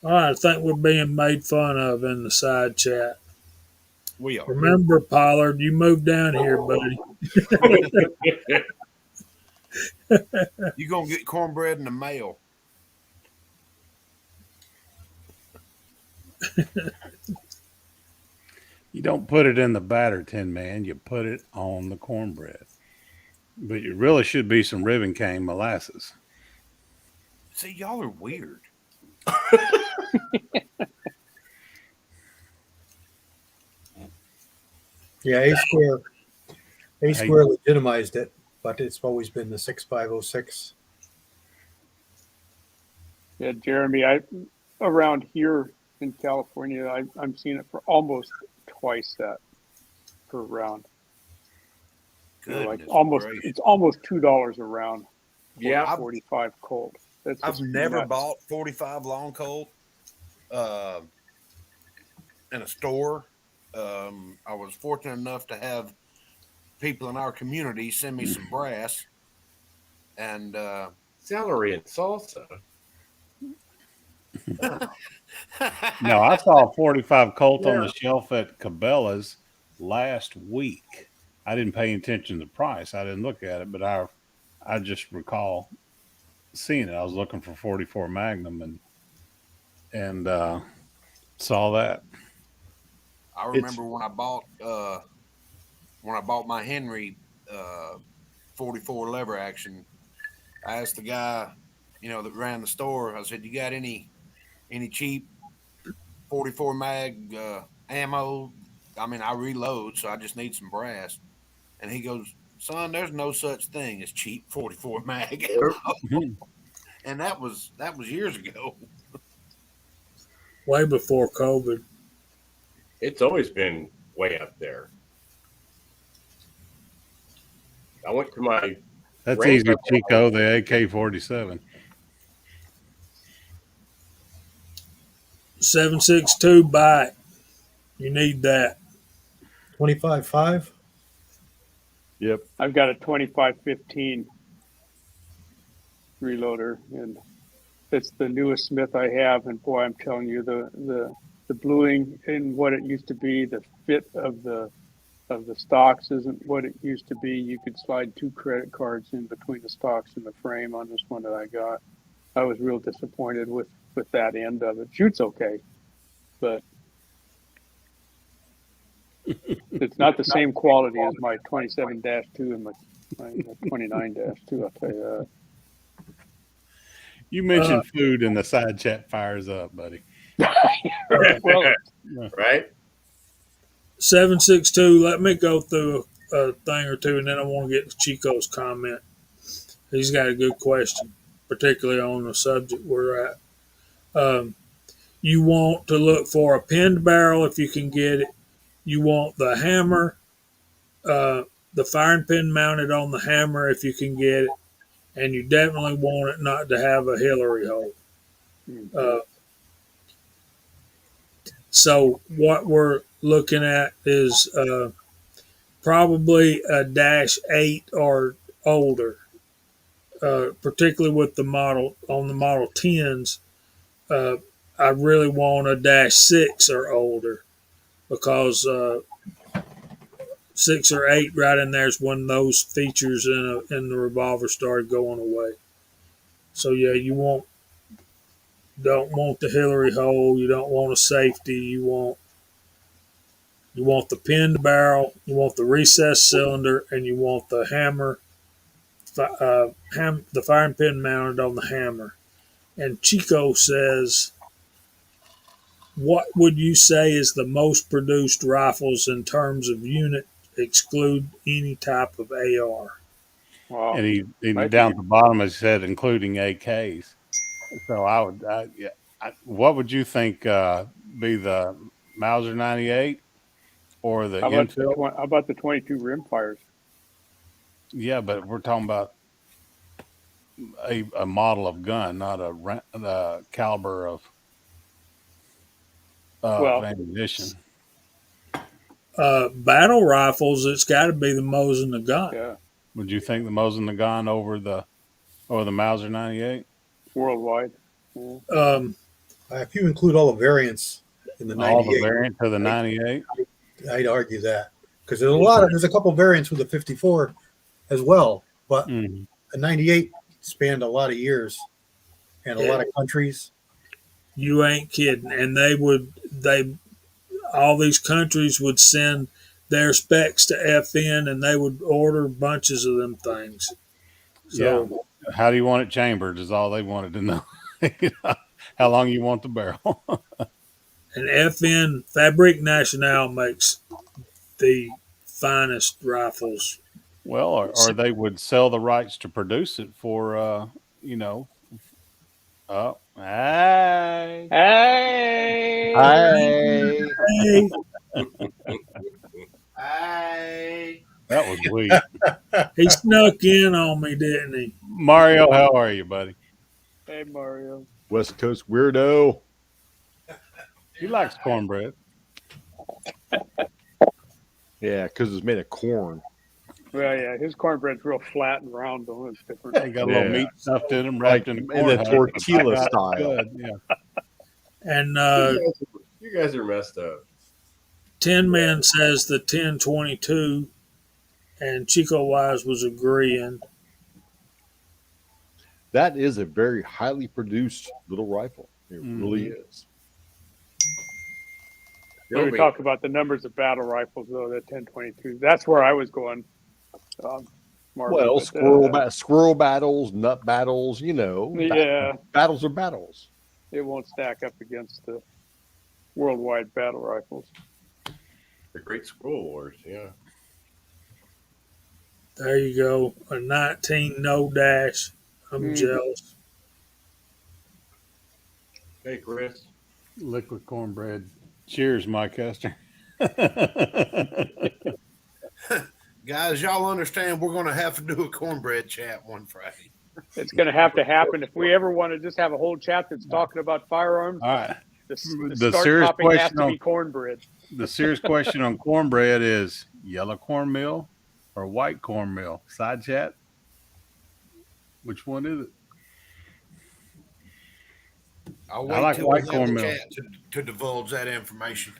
All right, I think we're being made fun of in the side chat. We are. Remember, Pollard, you moved down here, buddy. You gonna get cornbread in the mail? You don't put it in the batter tin, man. You put it on the cornbread. But it really should be some ribbon cane molasses. See, y'all are weird. Yeah, A Square legitimized it, but it's always been the 6506. Yeah, Jeremy, around here in California, I'm seeing it for almost twice that per round. Goodness gracious. It's almost $2 a round. Yeah. 45 Colt. I've never bought 45 long Colt in a store. I was fortunate enough to have people in our community send me some brass and Celery and salsa. No, I saw a 45 Colt on the shelf at Cabela's last week. I didn't pay attention to the price. I didn't look at it, but I just recall seeing it. I was looking for 44 Magnum and saw that. I remember when I bought my Henry 44 lever action, I asked the guy, that ran the store, I said, "You got any cheap 44 mag ammo? I mean, I reload, so I just need some brass." And he goes, "Son, there's no such thing as cheap 44 mag ammo." And that was years ago. Way before COVID. It's always been way up there. I went to my. That's easy, Chico, the AK-47. 7.62 bite. You need that. 25.5. Yep. I've got a 2515 reloader, and it's the newest Smith I have. And boy, I'm telling you, the bluing and what it used to be, the fit of the stocks isn't what it used to be. You could slide 2 credit cards in between the stocks and the frame on this one that I got. I was real disappointed with that end of it. Shoots okay, but it's not the same quality as my 27-2 and my 29-2. I'll tell you that. You mentioned food, and the side chat fires up, buddy. Well, Right? 762. Let me go through a thing or two, and then I want to get to Chico's comment. He's got a good question, particularly on the subject we're at. You want to look for a pinned barrel if you can get it. You want the hammer, the firing pin mounted on the hammer if you can get it, and you definitely want it not to have a Hillary hole. Uh, so what we're looking at is probably a -8 or older, particularly with the model on the Model 10s. I really want a -6 or older because 6 or 8 right in there is when those features in the revolver started going away. So yeah, don't want the Hillary hole. You don't want a safety. You want the pinned barrel. You want the recessed cylinder, and you want the hammer, the firing pin mounted on the hammer. And Chico says, what would you say is the most produced rifles in terms of unit, exclude any type of AR? wow. And he Might down be. at the bottom it said including AKs. So what would you think be the Mauser 98 or the Enfield? How about the 22 rimfires? Yeah, but we're talking about a model of gun, not a caliber of Well, ammunition. Battle rifles, it's got to be the Mosin Nagant. yeah, Would you think the Mosin Nagant over the Mauser 98? worldwide. Yeah. If you include all the variants in the All the 98, variant to the 98? I'd argue that because there's a couple variants with the 54 as well, but Mhm. a 98 spanned a lot of years and a lot of countries. You ain't kidding. And all these countries would send their specs to FN and they would order bunches of them things. So, Yeah. How do you want it chambered is all they wanted to know. You know, how long you want the barrel. and FN Fabrique Nationale makes the finest rifles. Well, or they would sell the rights to produce it for, oh, hey. Hey, Hi. Hey, Hey. That was weak. he snuck in on me, didn't he? Mario, how are you, buddy? hey, Mario. West Coast weirdo. He likes cornbread. Yeah, because it's made of corn. Well, yeah, his cornbread's real flat and round, though. It's different. They got a little Yeah. meat stuffed in them, wrapped in a In corn the husk. tortilla It's style. good, yeah. And You guys are messed up. Tin Man says the 1022, and Chico Wise was agreeing. That is a very highly produced little rifle. It really is. When we talk about the numbers of battle rifles, though, the 1022, that's where I was going. Marvin, Well, but, squirrel battles, nut battles, yeah, battles are battles. it won't stack up against the worldwide battle rifles. The Great Scroll Wars, yeah. There you go. A 19 no dash. I'm jealous. Hey, Chris. Liquid cornbread. Cheers, Mike Hester. Guys, y'all understand we're going to have to do a cornbread chat one Friday. It's going to happen if we ever want to just have a whole chat that's talking about firearms. All right. The The start serious topic has question to on be cornbread. the serious question on cornbread is yellow cornmeal or white cornmeal? Side chat. Which one is it? I'll I wait like till white we have the cornmeal. chat to divulge that information.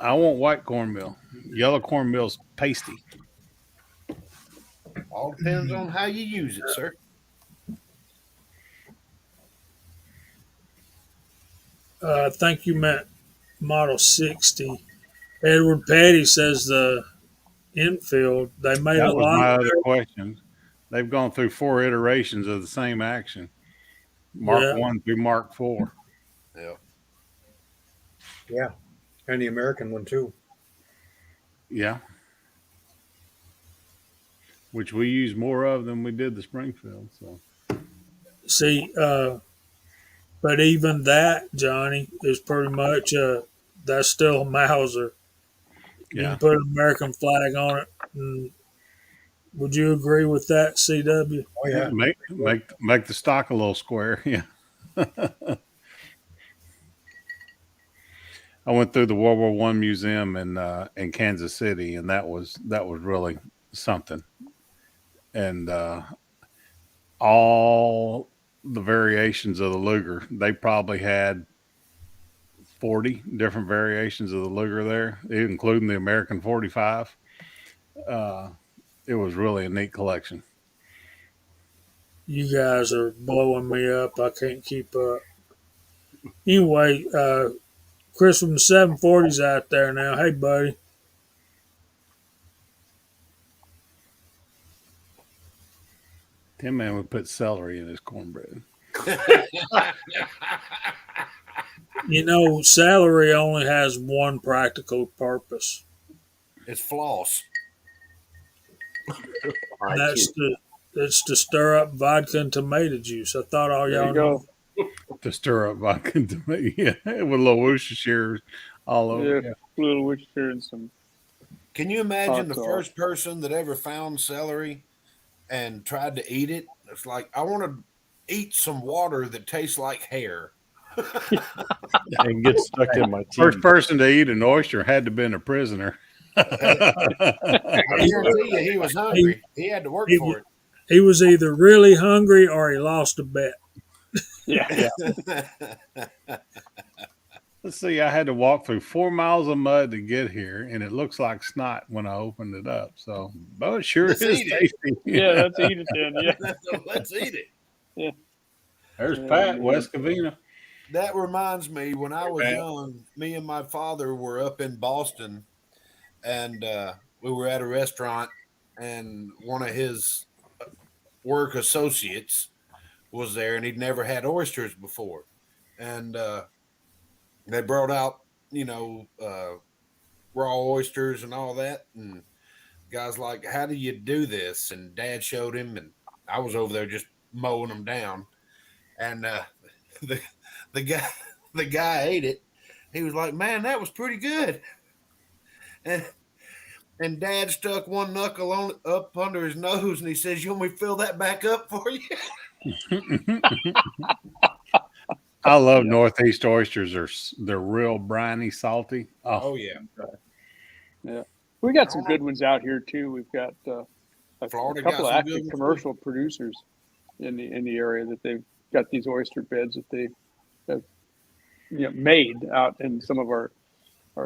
I want white cornmeal. Yellow cornmeal's pasty. All depends on how you use it, sir. I think you meant Model 60. Edward Petty says the Enfield, they made That a was lot my of other question. They've gone through 4 iterations of the same action. Mark Yeah. 1 through Mark 4. Yeah. Yeah, and the American one too. Yeah. Which we use more of than we did the Springfield. So See, but even that, Johnny, is pretty much that's still a Mauser. You yeah. can put an American flag on it. And would you agree with that, CW? Oh Yeah, yeah, make the stock a little square. Yeah. I went through the World War One museum in Kansas City, and that was really something. And all the variations of the Luger, they probably had 40 different variations of the Luger there, including the American 45. Uh, it was really a neat collection. You guys are blowing me up. I can't keep up. Anyway, Chris from the 740's out there now. Hey, buddy. Tim Man would put celery in his cornbread. You know, celery only has one practical purpose. It's floss. And it's to stir up vodka and tomato juice. I thought all There y'all you knew. go. To stir up vodka to me, yeah, with a little Worcestershire all over. Yeah, Yeah. a little Worcester and some Can you imagine hot the sauce. first person that ever found celery and tried to eat it? It's like, I want to eat some water that tastes like hair. And get stuck in my teeth. First person to eat an oyster had to have been a prisoner. I guarantee you he was hungry. He had to work he, for he was either really hungry or he lost a bet. Yeah. it. Let's see, I had to walk through 4 miles of mud to get here, and it looks like snot when I opened it up. So, but it sure Let's is eat it. tasty. Yeah, let's eat it then. Yeah. Let's eat it. There's Yeah, Pat, man. West Covina. That reminds me, when I was Right. young, me and my father were up in Boston, and we were at a restaurant, and one of his work associates was there, and he'd never had oysters before, and they brought out, raw oysters and all that, and guys like, how do you do this? And Dad showed him, and I was over there just mowing them down, and the the guy the guy ate it. He was like, man, that was pretty good. And Dad stuck one knuckle up under his nose, and he says, you want me to fill that back up for you? I love Northeast oysters. They're real briny, salty. Oh yeah. Yeah. We got some good ones out here too. We've got a Florida got couple of some active good ones, too. commercial producers in the area that they've got these oyster beds that they have made out in some of our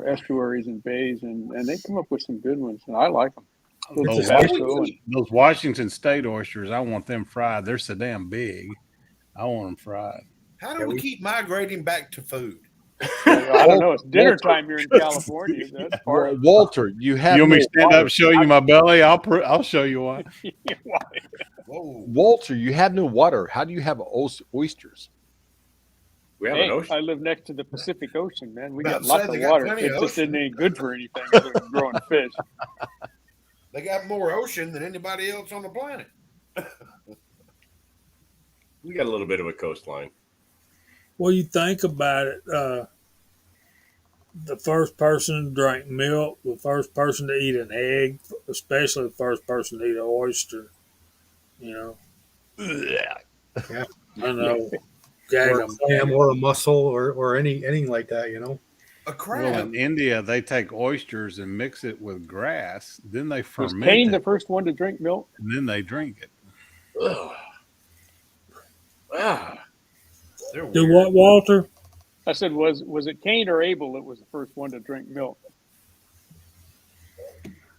estuaries and bays, and they come up with some good ones, and I like them. Those Washington State oysters, I want them fried. They're so damn big. I want them fried. How do we keep migrating back to food? I don't know. It's dinner time here in California. That's part of Walter, you have You want me no to stand water. up and show you my belly? I'll show you what. it. Whoa. Walter, you have no water. How do you have oysters? We have Hey, an ocean. I live next to the Pacific Ocean, man. We About got to lots say, of they got water. plenty It of just ocean. isn't any good for anything other than growing fish. They got more ocean than anybody else on the planet. We got a little bit of a coastline. Well, you think about it. The first person to drink milk, the first person to eat an egg, especially the first person to eat an oyster. Yeah. I know. Gag Or a 'em. clam or a mussel or anything like that. A Well, crab. in India, they take oysters and mix it with grass. Then they Was ferment Kane it, the first one to drink milk? and then they drink it. Ugh. Ah, they're Do weird. what, Walter? I said, was it Kane or Abel that was the first one to drink milk?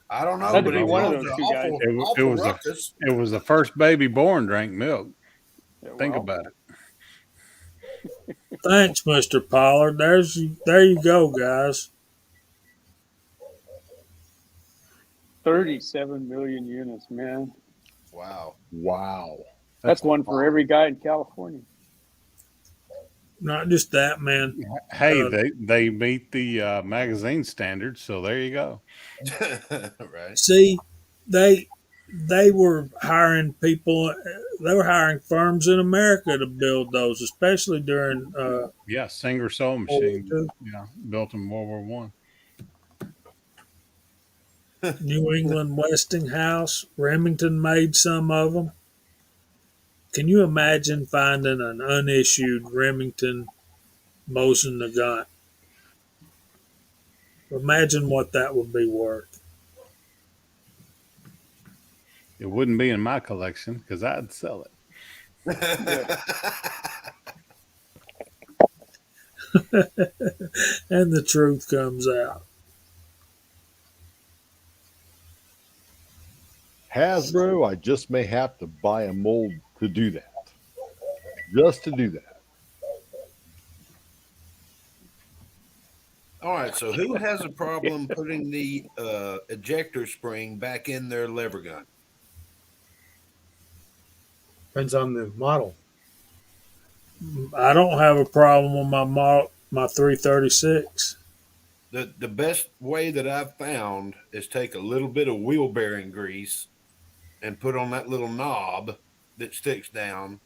I don't know, Had to but be it one of was those an two guys. awful, It awful was a- ruckus. It was the first baby born drank milk. Yeah, Think well, about it. Thanks, Mr. Pollard. There you go, guys. 37 million units, man. Wow. Wow. That's one for every guy in California. Not just that, man. Hey, Uh, they meet the magazine standards, so there you go. Right. See, they they were hiring people. They were hiring firms in America to build those, especially during Yeah, Singer sewing World War machine. II. Yeah, built in World War One. New England Westinghouse, Remington made some of them. Can you imagine finding an unissued Remington Mosin Nagant? Imagine what that would be worth. It wouldn't be in my collection because I'd sell it. Yeah. And the truth comes out. Hasbro, I just may have to buy a mold to do that. Just to do that. All right. So who has a problem putting the ejector spring back in their lever gun? Depends on the model. I don't have a problem with my 336. The best way that I've found is take a little bit of wheel bearing grease and put on that little knob that sticks down,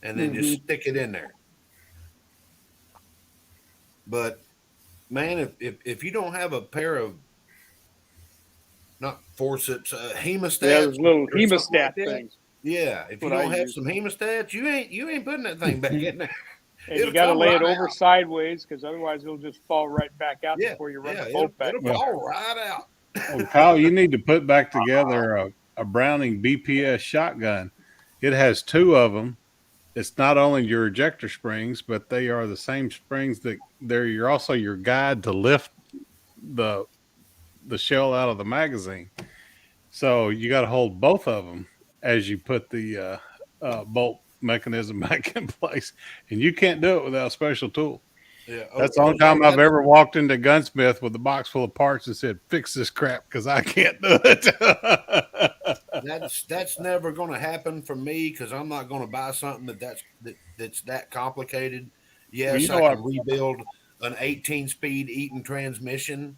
and then just stick it in there. But man, if you don't have a pair of not forceps, Yeah, hemostats those little or something hemostat like that, things. yeah, if you What I don't have use. some hemostats, you ain't putting that thing back in there. And you It'll got to come lay it right over out. sideways because otherwise it'll just fall right back out Yeah, before you run yeah, the it'll bolt back it'll in Well, there. fall right out. well, Kyle, you need to put back together a Browning BPS shotgun. It has two of them. It's not only your ejector springs, but they are the same springs that you're also your guide to lift the the shell out of the magazine. So you got to hold both of them as you put the bolt mechanism back in place, and you can't do it without a special tool. Yeah. Oh, That's the only Jose, time I've ever walked into Gunsmith with a box full of parts and said, "Fix this crap," because I can't do it. that's never going to happen for me because I'm not going to buy something that's that complicated. Well, you Yes, know I what? can rebuild an 18-speed Eaton transmission.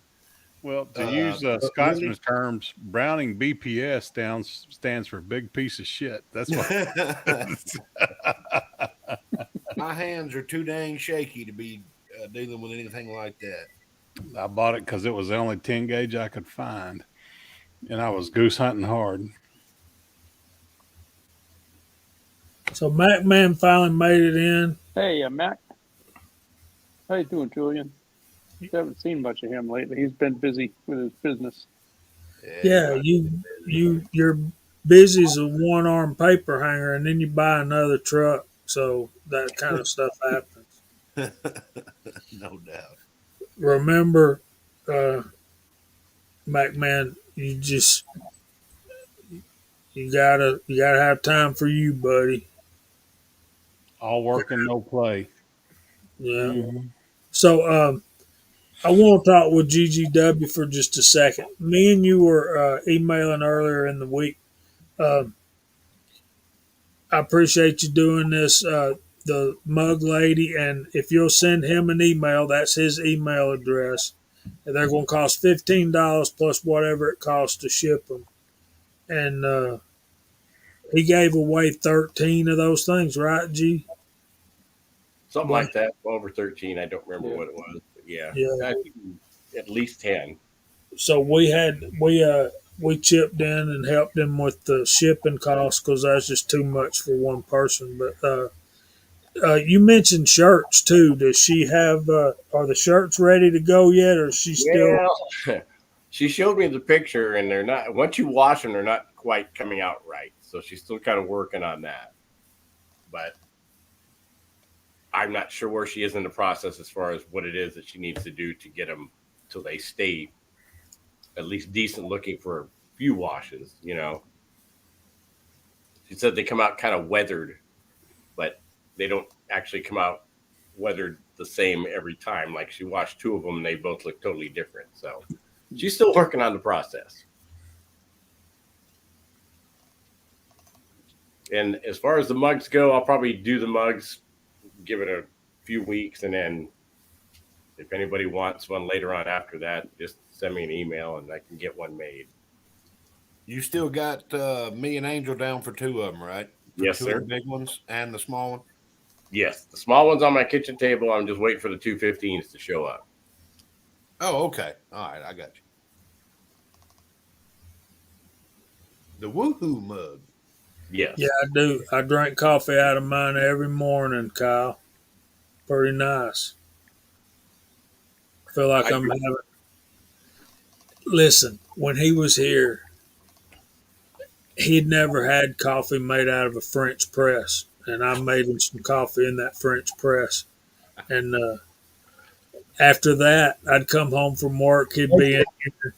Well, to use But Scotsman's really, terms, Browning BPS stands for big piece of shit. That's what. my hands are too dang shaky to be dealing with anything like that. I bought it because it was the only 10 gauge I could find, and I was goose hunting hard. So MacMan finally made it in. Hey, Mac. How you doing, Julian? Haven't seen much of him lately. He's been busy with his business. Yeah, Yeah, you're busy as a one arm paper hanger, and then you buy another truck. So that kind of stuff happens. no doubt. Remember, uh, MacMan, you gotta have time for you, buddy. All work and no play. Yeah. Mm-hmm. So I want to talk with GGW for just a second. Me and you were emailing earlier in the week. Uh, I appreciate you doing this. The mug lady, and if you'll send him an email, that's his email address. And they're going to cost $15 plus whatever it costs to ship them. And he gave away 13 of those things, right, G? Something One, like that. Over 13. I don't remember Yeah. what it was. But yeah, yeah. I think at least 10. So we chipped in and helped him with the shipping costs because that's just too much for one person. But you mentioned shirts too. Does she have? Are the shirts ready to go yet, or is she still? Well, she showed me the picture, and they're not. Once you wash them, they're not quite coming out right. So she's still kind of working on that. But I'm not sure where she is in the process as far as what it is that she needs to do to get them till they stay at least decent looking for a few washes. She said they come out kind of weathered, but they don't actually come out weathered the same every time. Like she washed two of them, and they both look totally different. So she's still working on the process. And as far as the mugs go, I'll probably do the mugs, give it few weeks, and then if anybody wants one later on after that, just send me an email and I can get one made. You still got me and Angel down for 2 of them, right? For Yes, 2 sir. of the big ones and the small one. Yes, the small one's on my kitchen table. I'm just waiting for the 215s to show up. Oh, okay. All right, I got you. The woohoo mug. Yes. Yeah, I do. I drink coffee out of mine every morning, Kyle. Pretty nice. I feel like I I'm do. having. Listen, when he was here, he'd never had coffee made out of a French press, and I made him some coffee in that French press. And after that, I'd come home from work. He'd be in here.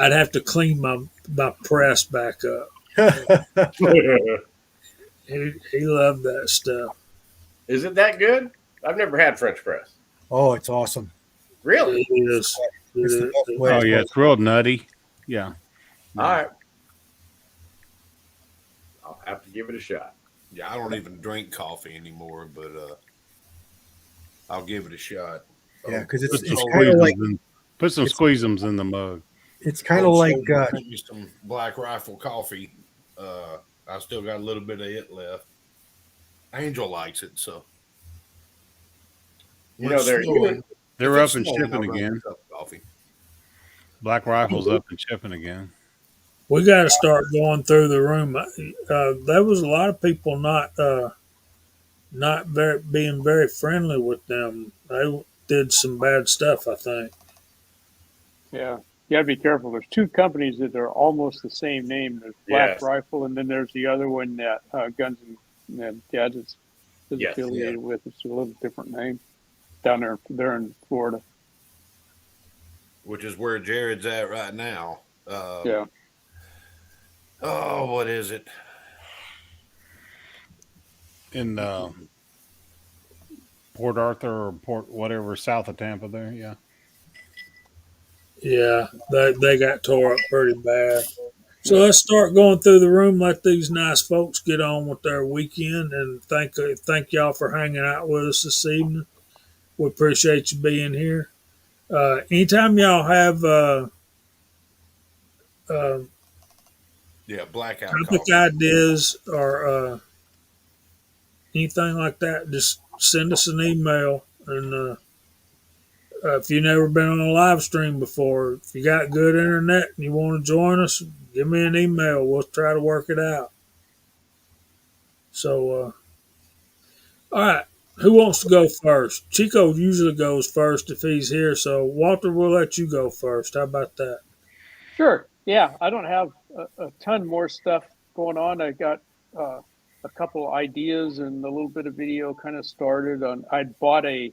I'd have to clean my press back up. He loved that stuff. Is it that good? I've never had French press. Oh, it's awesome. Really? It is. It's the It best is. way. Oh yeah, it's real nutty. Yeah. All right. I'll have to give it a shot. Yeah, I don't even drink coffee anymore, but I'll give it a shot. Yeah, because Put some it's kind of like put some squeezums in the mug. it's kind of like bring me some Black Rifle coffee. I still got a little bit of it left. Angel likes it, so You know, they're even, They're up and shipping again. Coffee. Black Rifle's up and shipping again. We got to start going through the room. There was a lot of people not very being very friendly with them. They did some bad stuff, I think. Yeah, you got to be careful. There's 2 companies that are almost the same name. There's Black Yes. Rifle, and then there's the other one that Guns and Gadgets is Yes, affiliated with. It's a little different name down there. They're in Florida. Which is where Jared's at right now. Yeah. Oh, what is it? In Port Arthur or Port whatever, south of Tampa there, yeah. Yeah, they got tore up pretty bad. So let's start going through the room. Let these nice folks get on with their weekend, and thank y'all for hanging out with us this evening. We appreciate you being here. Anytime y'all have Yeah, blackout topic coffee. ideas or anything like that, just send us an email. And if you've never been on a live stream before, if you got good internet and you want to join us, give me an email. We'll try to work it out. So, all right. Who wants to go first? Chico usually goes first if he's here. So, Walter, we'll let you go first. How about that? Sure. Yeah, I don't have a ton more stuff going on. I got a couple ideas and a little bit of video kind of started on. I'd bought a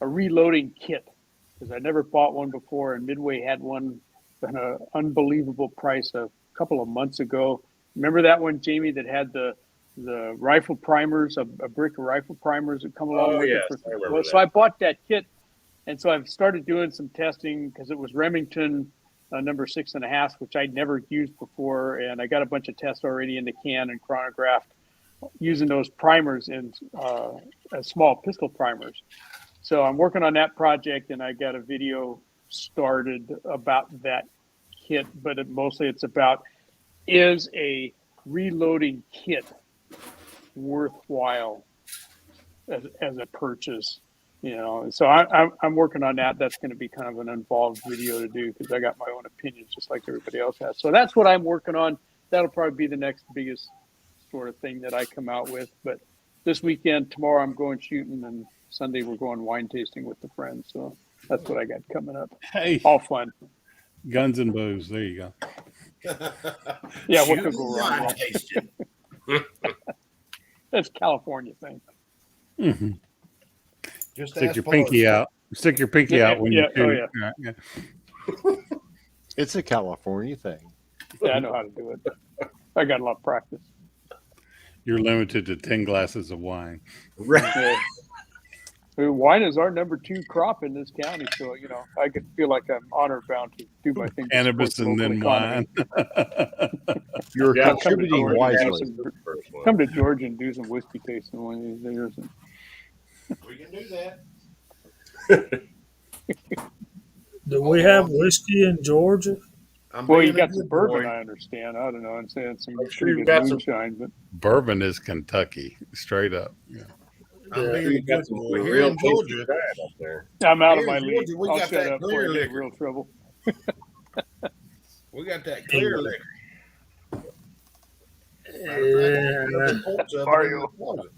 reloading kit because I never bought one before, and Midway had one at an unbelievable price a couple of months ago. Remember that one, Jamie, that had the rifle primers, a brick of rifle primers that come along with yes, it. I remember So I bought that kit, and so I've started doing some testing because it was Remington number 6.5, which I'd never used before, and I got a bunch of tests already in the can and chronographed using those primers in as small pistol primers. So I'm working on that project, and I got a video started about that kit, but mostly it's about, is a reloading kit worthwhile as a purchase? You know, so I'm working on that. That's going to be kind of an involved video to do because I got my own opinions just like everybody else has. So that's what I'm working on. That'll probably be the next biggest sort of thing that I come out with. But this weekend, tomorrow I'm going shooting, and Sunday we're going wine tasting with the friends. So that's what I got coming up. Hey, All fun. guns and booze. There you go. Yeah, what could go wrong? Tasting. That's a California thing. Mm-hmm. Just Stick ask your Paul. pinky out. Stick your pinky Yeah, out when yeah, you shoot. oh, yeah. Yeah. It's a California thing. Yeah, I know how to do it. I got a lot of practice. You're limited to 10 glasses of wine. Yeah. Wine is our number 2 crop in this county, so you know I could feel like I'm honor bound to do my thing. to Cannabis support and the then local economy. wine. You're Yeah, come to contributing Georgia, wisely. come to Georgia and do some whiskey tasting one of these years. And We can do that. Do we have whiskey in Georgia? I'm Well, being you a got some good bourbon, boy. I understand. I don't know. I'm saying some I'm sure pretty you've good got some. moonshine, but Bourbon is Kentucky, straight up. Yeah. I'm Yeah. being a You've got good some boy. Here real in tasty Georgia, shine up there. I'm out of here my in league. Georgia, we I'll got shut that up before I clear get in liquor. real trouble. We got that clear liquor. Matter of fact, Yeah. there's quarts of it in Mario. the closet.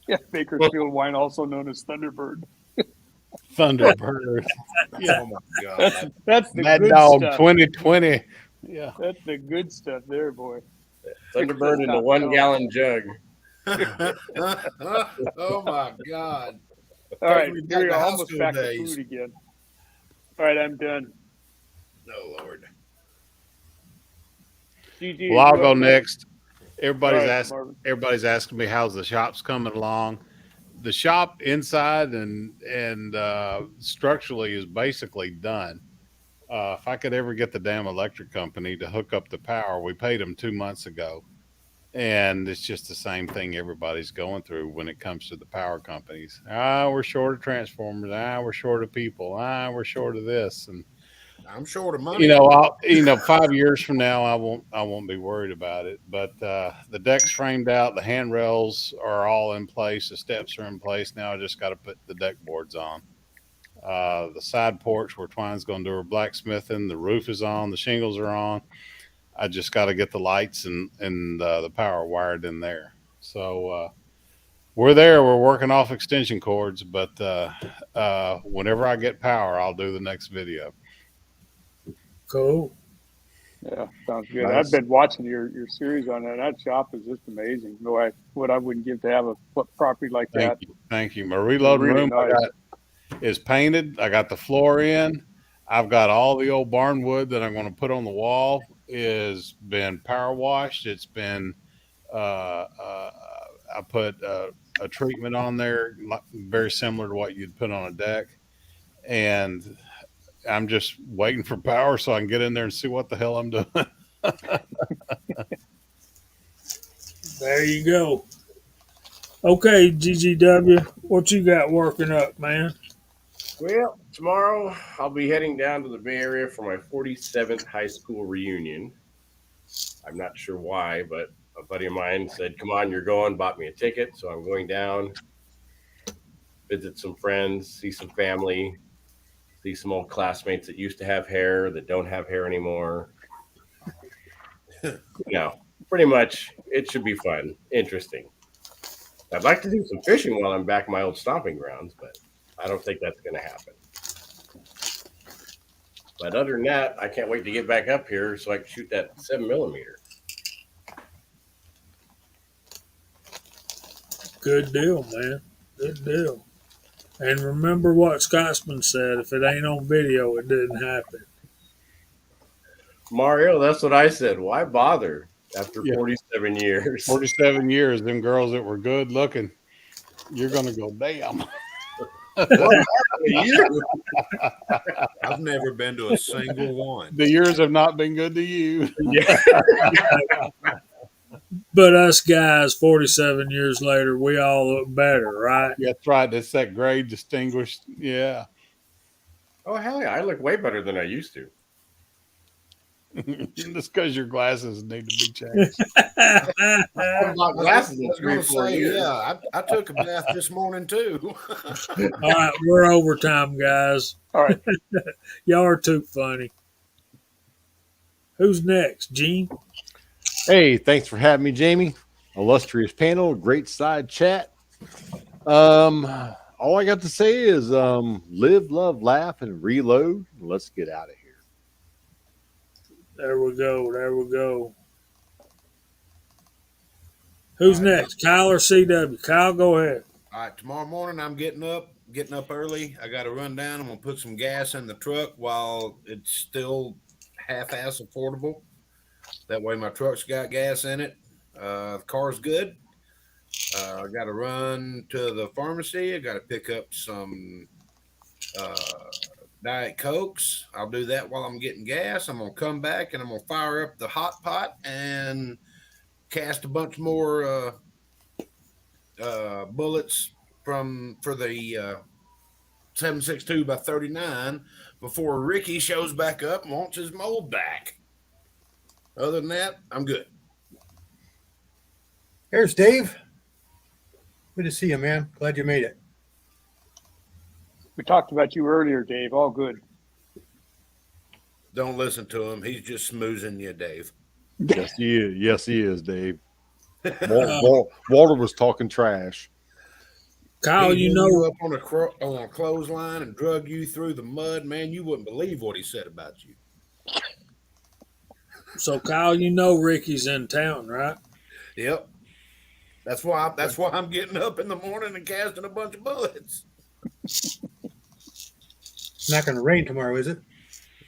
Yeah, Bakersfield wine, also known as Thunderbird. Thunderbird. Yeah. Oh my God. That's the Mad good Dog stuff. 2020. Yeah. That's the good stuff there, boy. Thunderbird in the Top 1 shelf. gallon jug. Oh my God. All Takes right, me here back we to go. high Almost school back to days. food again. All right, I'm done. Oh Lord. GG, Well, I'll you go up, man? next. All right, Marvin. Everybody's asking me how's the shop's coming along. The shop inside and structurally is basically done. If I could ever get the damn electric company to hook up the power, we paid them 2 months ago, and it's just the same thing everybody's going through when it comes to the power companies. We're short of transformers. We're short of people. We're short of this, and I'm short of money. I'll 5 years from now, I won't be worried about it. But the deck's framed out, the handrails are all in place, the steps are in place. Now I just got to put the deck boards on. The side porch where Twine's going to do her blacksmithing, the roof is on, the shingles are on. I just got to get the lights and the power wired in there. So we're there. We're working off extension cords, but whenever I get power, I'll do the next video. Cool. Yeah, sounds good. Nice. I've been watching your series on that. That shop is just amazing. What I wouldn't give to have a property like that. Thank you. My reloading Really room nice. is painted. I got the floor in. I've got all the old barn wood that I'm going to put on the wall is been power washed. It's been I put a treatment on there very similar to what you'd put on a deck, and I'm just waiting for power so I can get in there and see what the hell I'm doing. There you go. Okay, GGW, what you got working up, man? Well, tomorrow I'll be heading down to the Bay Area for my 47th high school reunion. I'm not sure why, but a buddy of mine said, "Come on, you're going," bought me a ticket. So I'm going down, visit some friends, see some family, see some old classmates that used to have hair that don't have hair anymore. Pretty much it should be fun, interesting. I'd like to do some fishing while I'm back in my old stomping grounds, but I don't think that's going to happen. But other than that, I can't wait to get back up here so I can shoot that 7mm. Good deal, man. Good deal. And remember what Scotsman said: if it ain't on video, it didn't happen. Mario, that's what I said. Why bother after Yeah. 47 years? 47 years, them girls that were good looking, you're going to go, damn. What happened to you? I've never been to a single one. The years have not been good to you. Yeah. But us guys, 47 years later, we all look better, right? That's right. That's that grade distinguished. Yeah. Oh, hell yeah. I look way better than I used to. Just because your glasses need to be changed. I haven't bought glasses in I was 3 or gonna 4 say, years. yeah, I took a bath this morning too. All right, we're overtime, guys. All right. Y'all are too funny. Who's next, Gene? Hey, thanks for having me, Jamie. Illustrious panel, great side chat. All I got to say is live, love, laugh, and reload. Let's get out of here. There we go. There we go. Who's next, Kyle or CW? Kyle, go ahead. All right, tomorrow morning I'm getting up early. I got to run down. I'm gonna put some gas in the truck while it's still half-ass affordable. That way my truck's got gas in it. The car's good. I got to run to the pharmacy. I got to pick up some Diet Cokes. I'll do that while I'm getting gas. I'm gonna come back and I'm gonna fire up the hot pot and cast a bunch more bullets for the 762 by 39 before Ricky shows back up and wants his mold back. Other than that, I'm good. There's Dave. Good to see you, man. Glad you made it. We talked about you earlier, Dave. All good. Don't listen to him. He's just smoozing you, Dave. Yes, he is. Yes, he is, Dave. Walter was talking trash. Kyle, He you blew know, up on a clothesline and drug you through the mud, man. You wouldn't believe what he said about you. so Kyle, you know Ricky's in town, right? Yep. That's why I'm getting up in the morning and casting a bunch of bullets. It's not going to rain tomorrow, is it?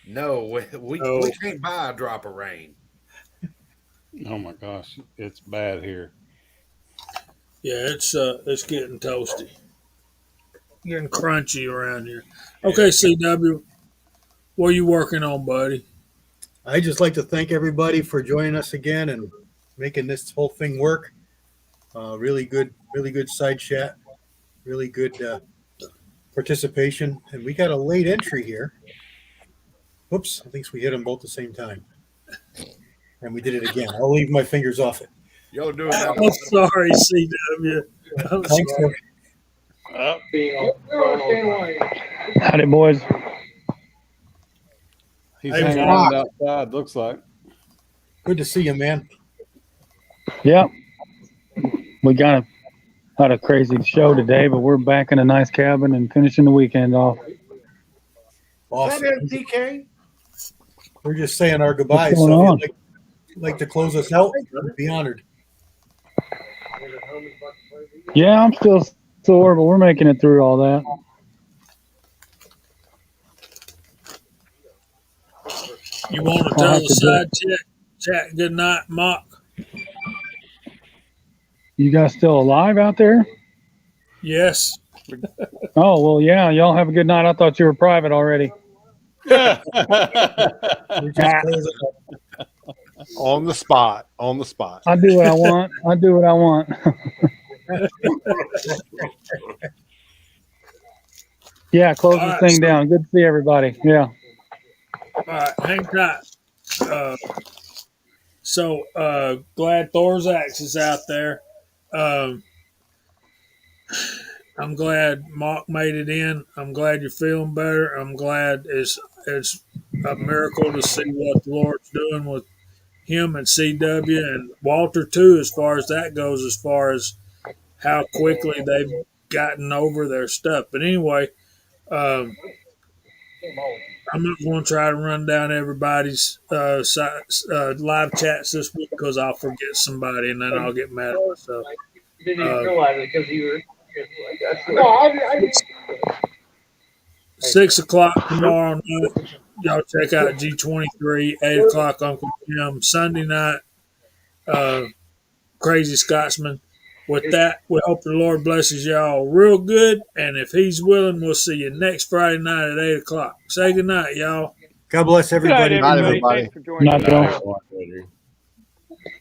No, we can't buy a drop of rain. Oh my gosh, it's bad here. Yeah, it's getting toasty, getting crunchy around here. Okay, CW, what are you working on, buddy? I just like to thank everybody for joining us again and making this whole thing work. Really good side chat, really good participation, and we got a late entry here. Whoops! I think we hit them both at the same time, and we did it again. I'll leave my fingers off it. Y'all doing that? I'm sorry, CW. I'm Thanks sorry. for Howdy, boys. He's Hey, hanging Rock. around outside. Looks like. good to see you, man. Yeah. We had a crazy show today, but we're back in a nice cabin and finishing the weekend off. Awesome. DK? We're just saying our goodbyes. What's going So on? if you'd like to close us out, I'd be honored. Yeah, I'm still sore, but we're making it through all that. You want to I'll tell have the to side chat good night, Mock? You guys still alive out there? Yes. Oh, well, yeah. Y'all have a good night. I thought you were private already. We're just closing up. On the spot. On the spot. I do what I want. I do what I want. Yeah, close All this right, thing down. Good to see everybody. Yeah. All right, hang tight. Glad Thorax is out there. I'm glad Mock made it in. I'm glad you're feeling better. I'm glad it's a miracle to see what the Lord's doing with him and CW and Walter too, as far as that goes, as far as how quickly they've gotten over their stuff. But anyway, I'm not going to try to run down everybody's live chats this week because I'll forget somebody and then I'll get mad at myself. Didn't even realize it because you were. 6 o'clock tomorrow night. Y'all check out G23, 8 o'clock Uncle Jim. Sunday night, Crazy Scotsman. With that, we hope the Lord blesses y'all real good. And if He's willing, we'll see you next Friday night at 8 o'clock. Say good night, y'all. God bless everybody. Night, everybody. Not Night, doing. everyone.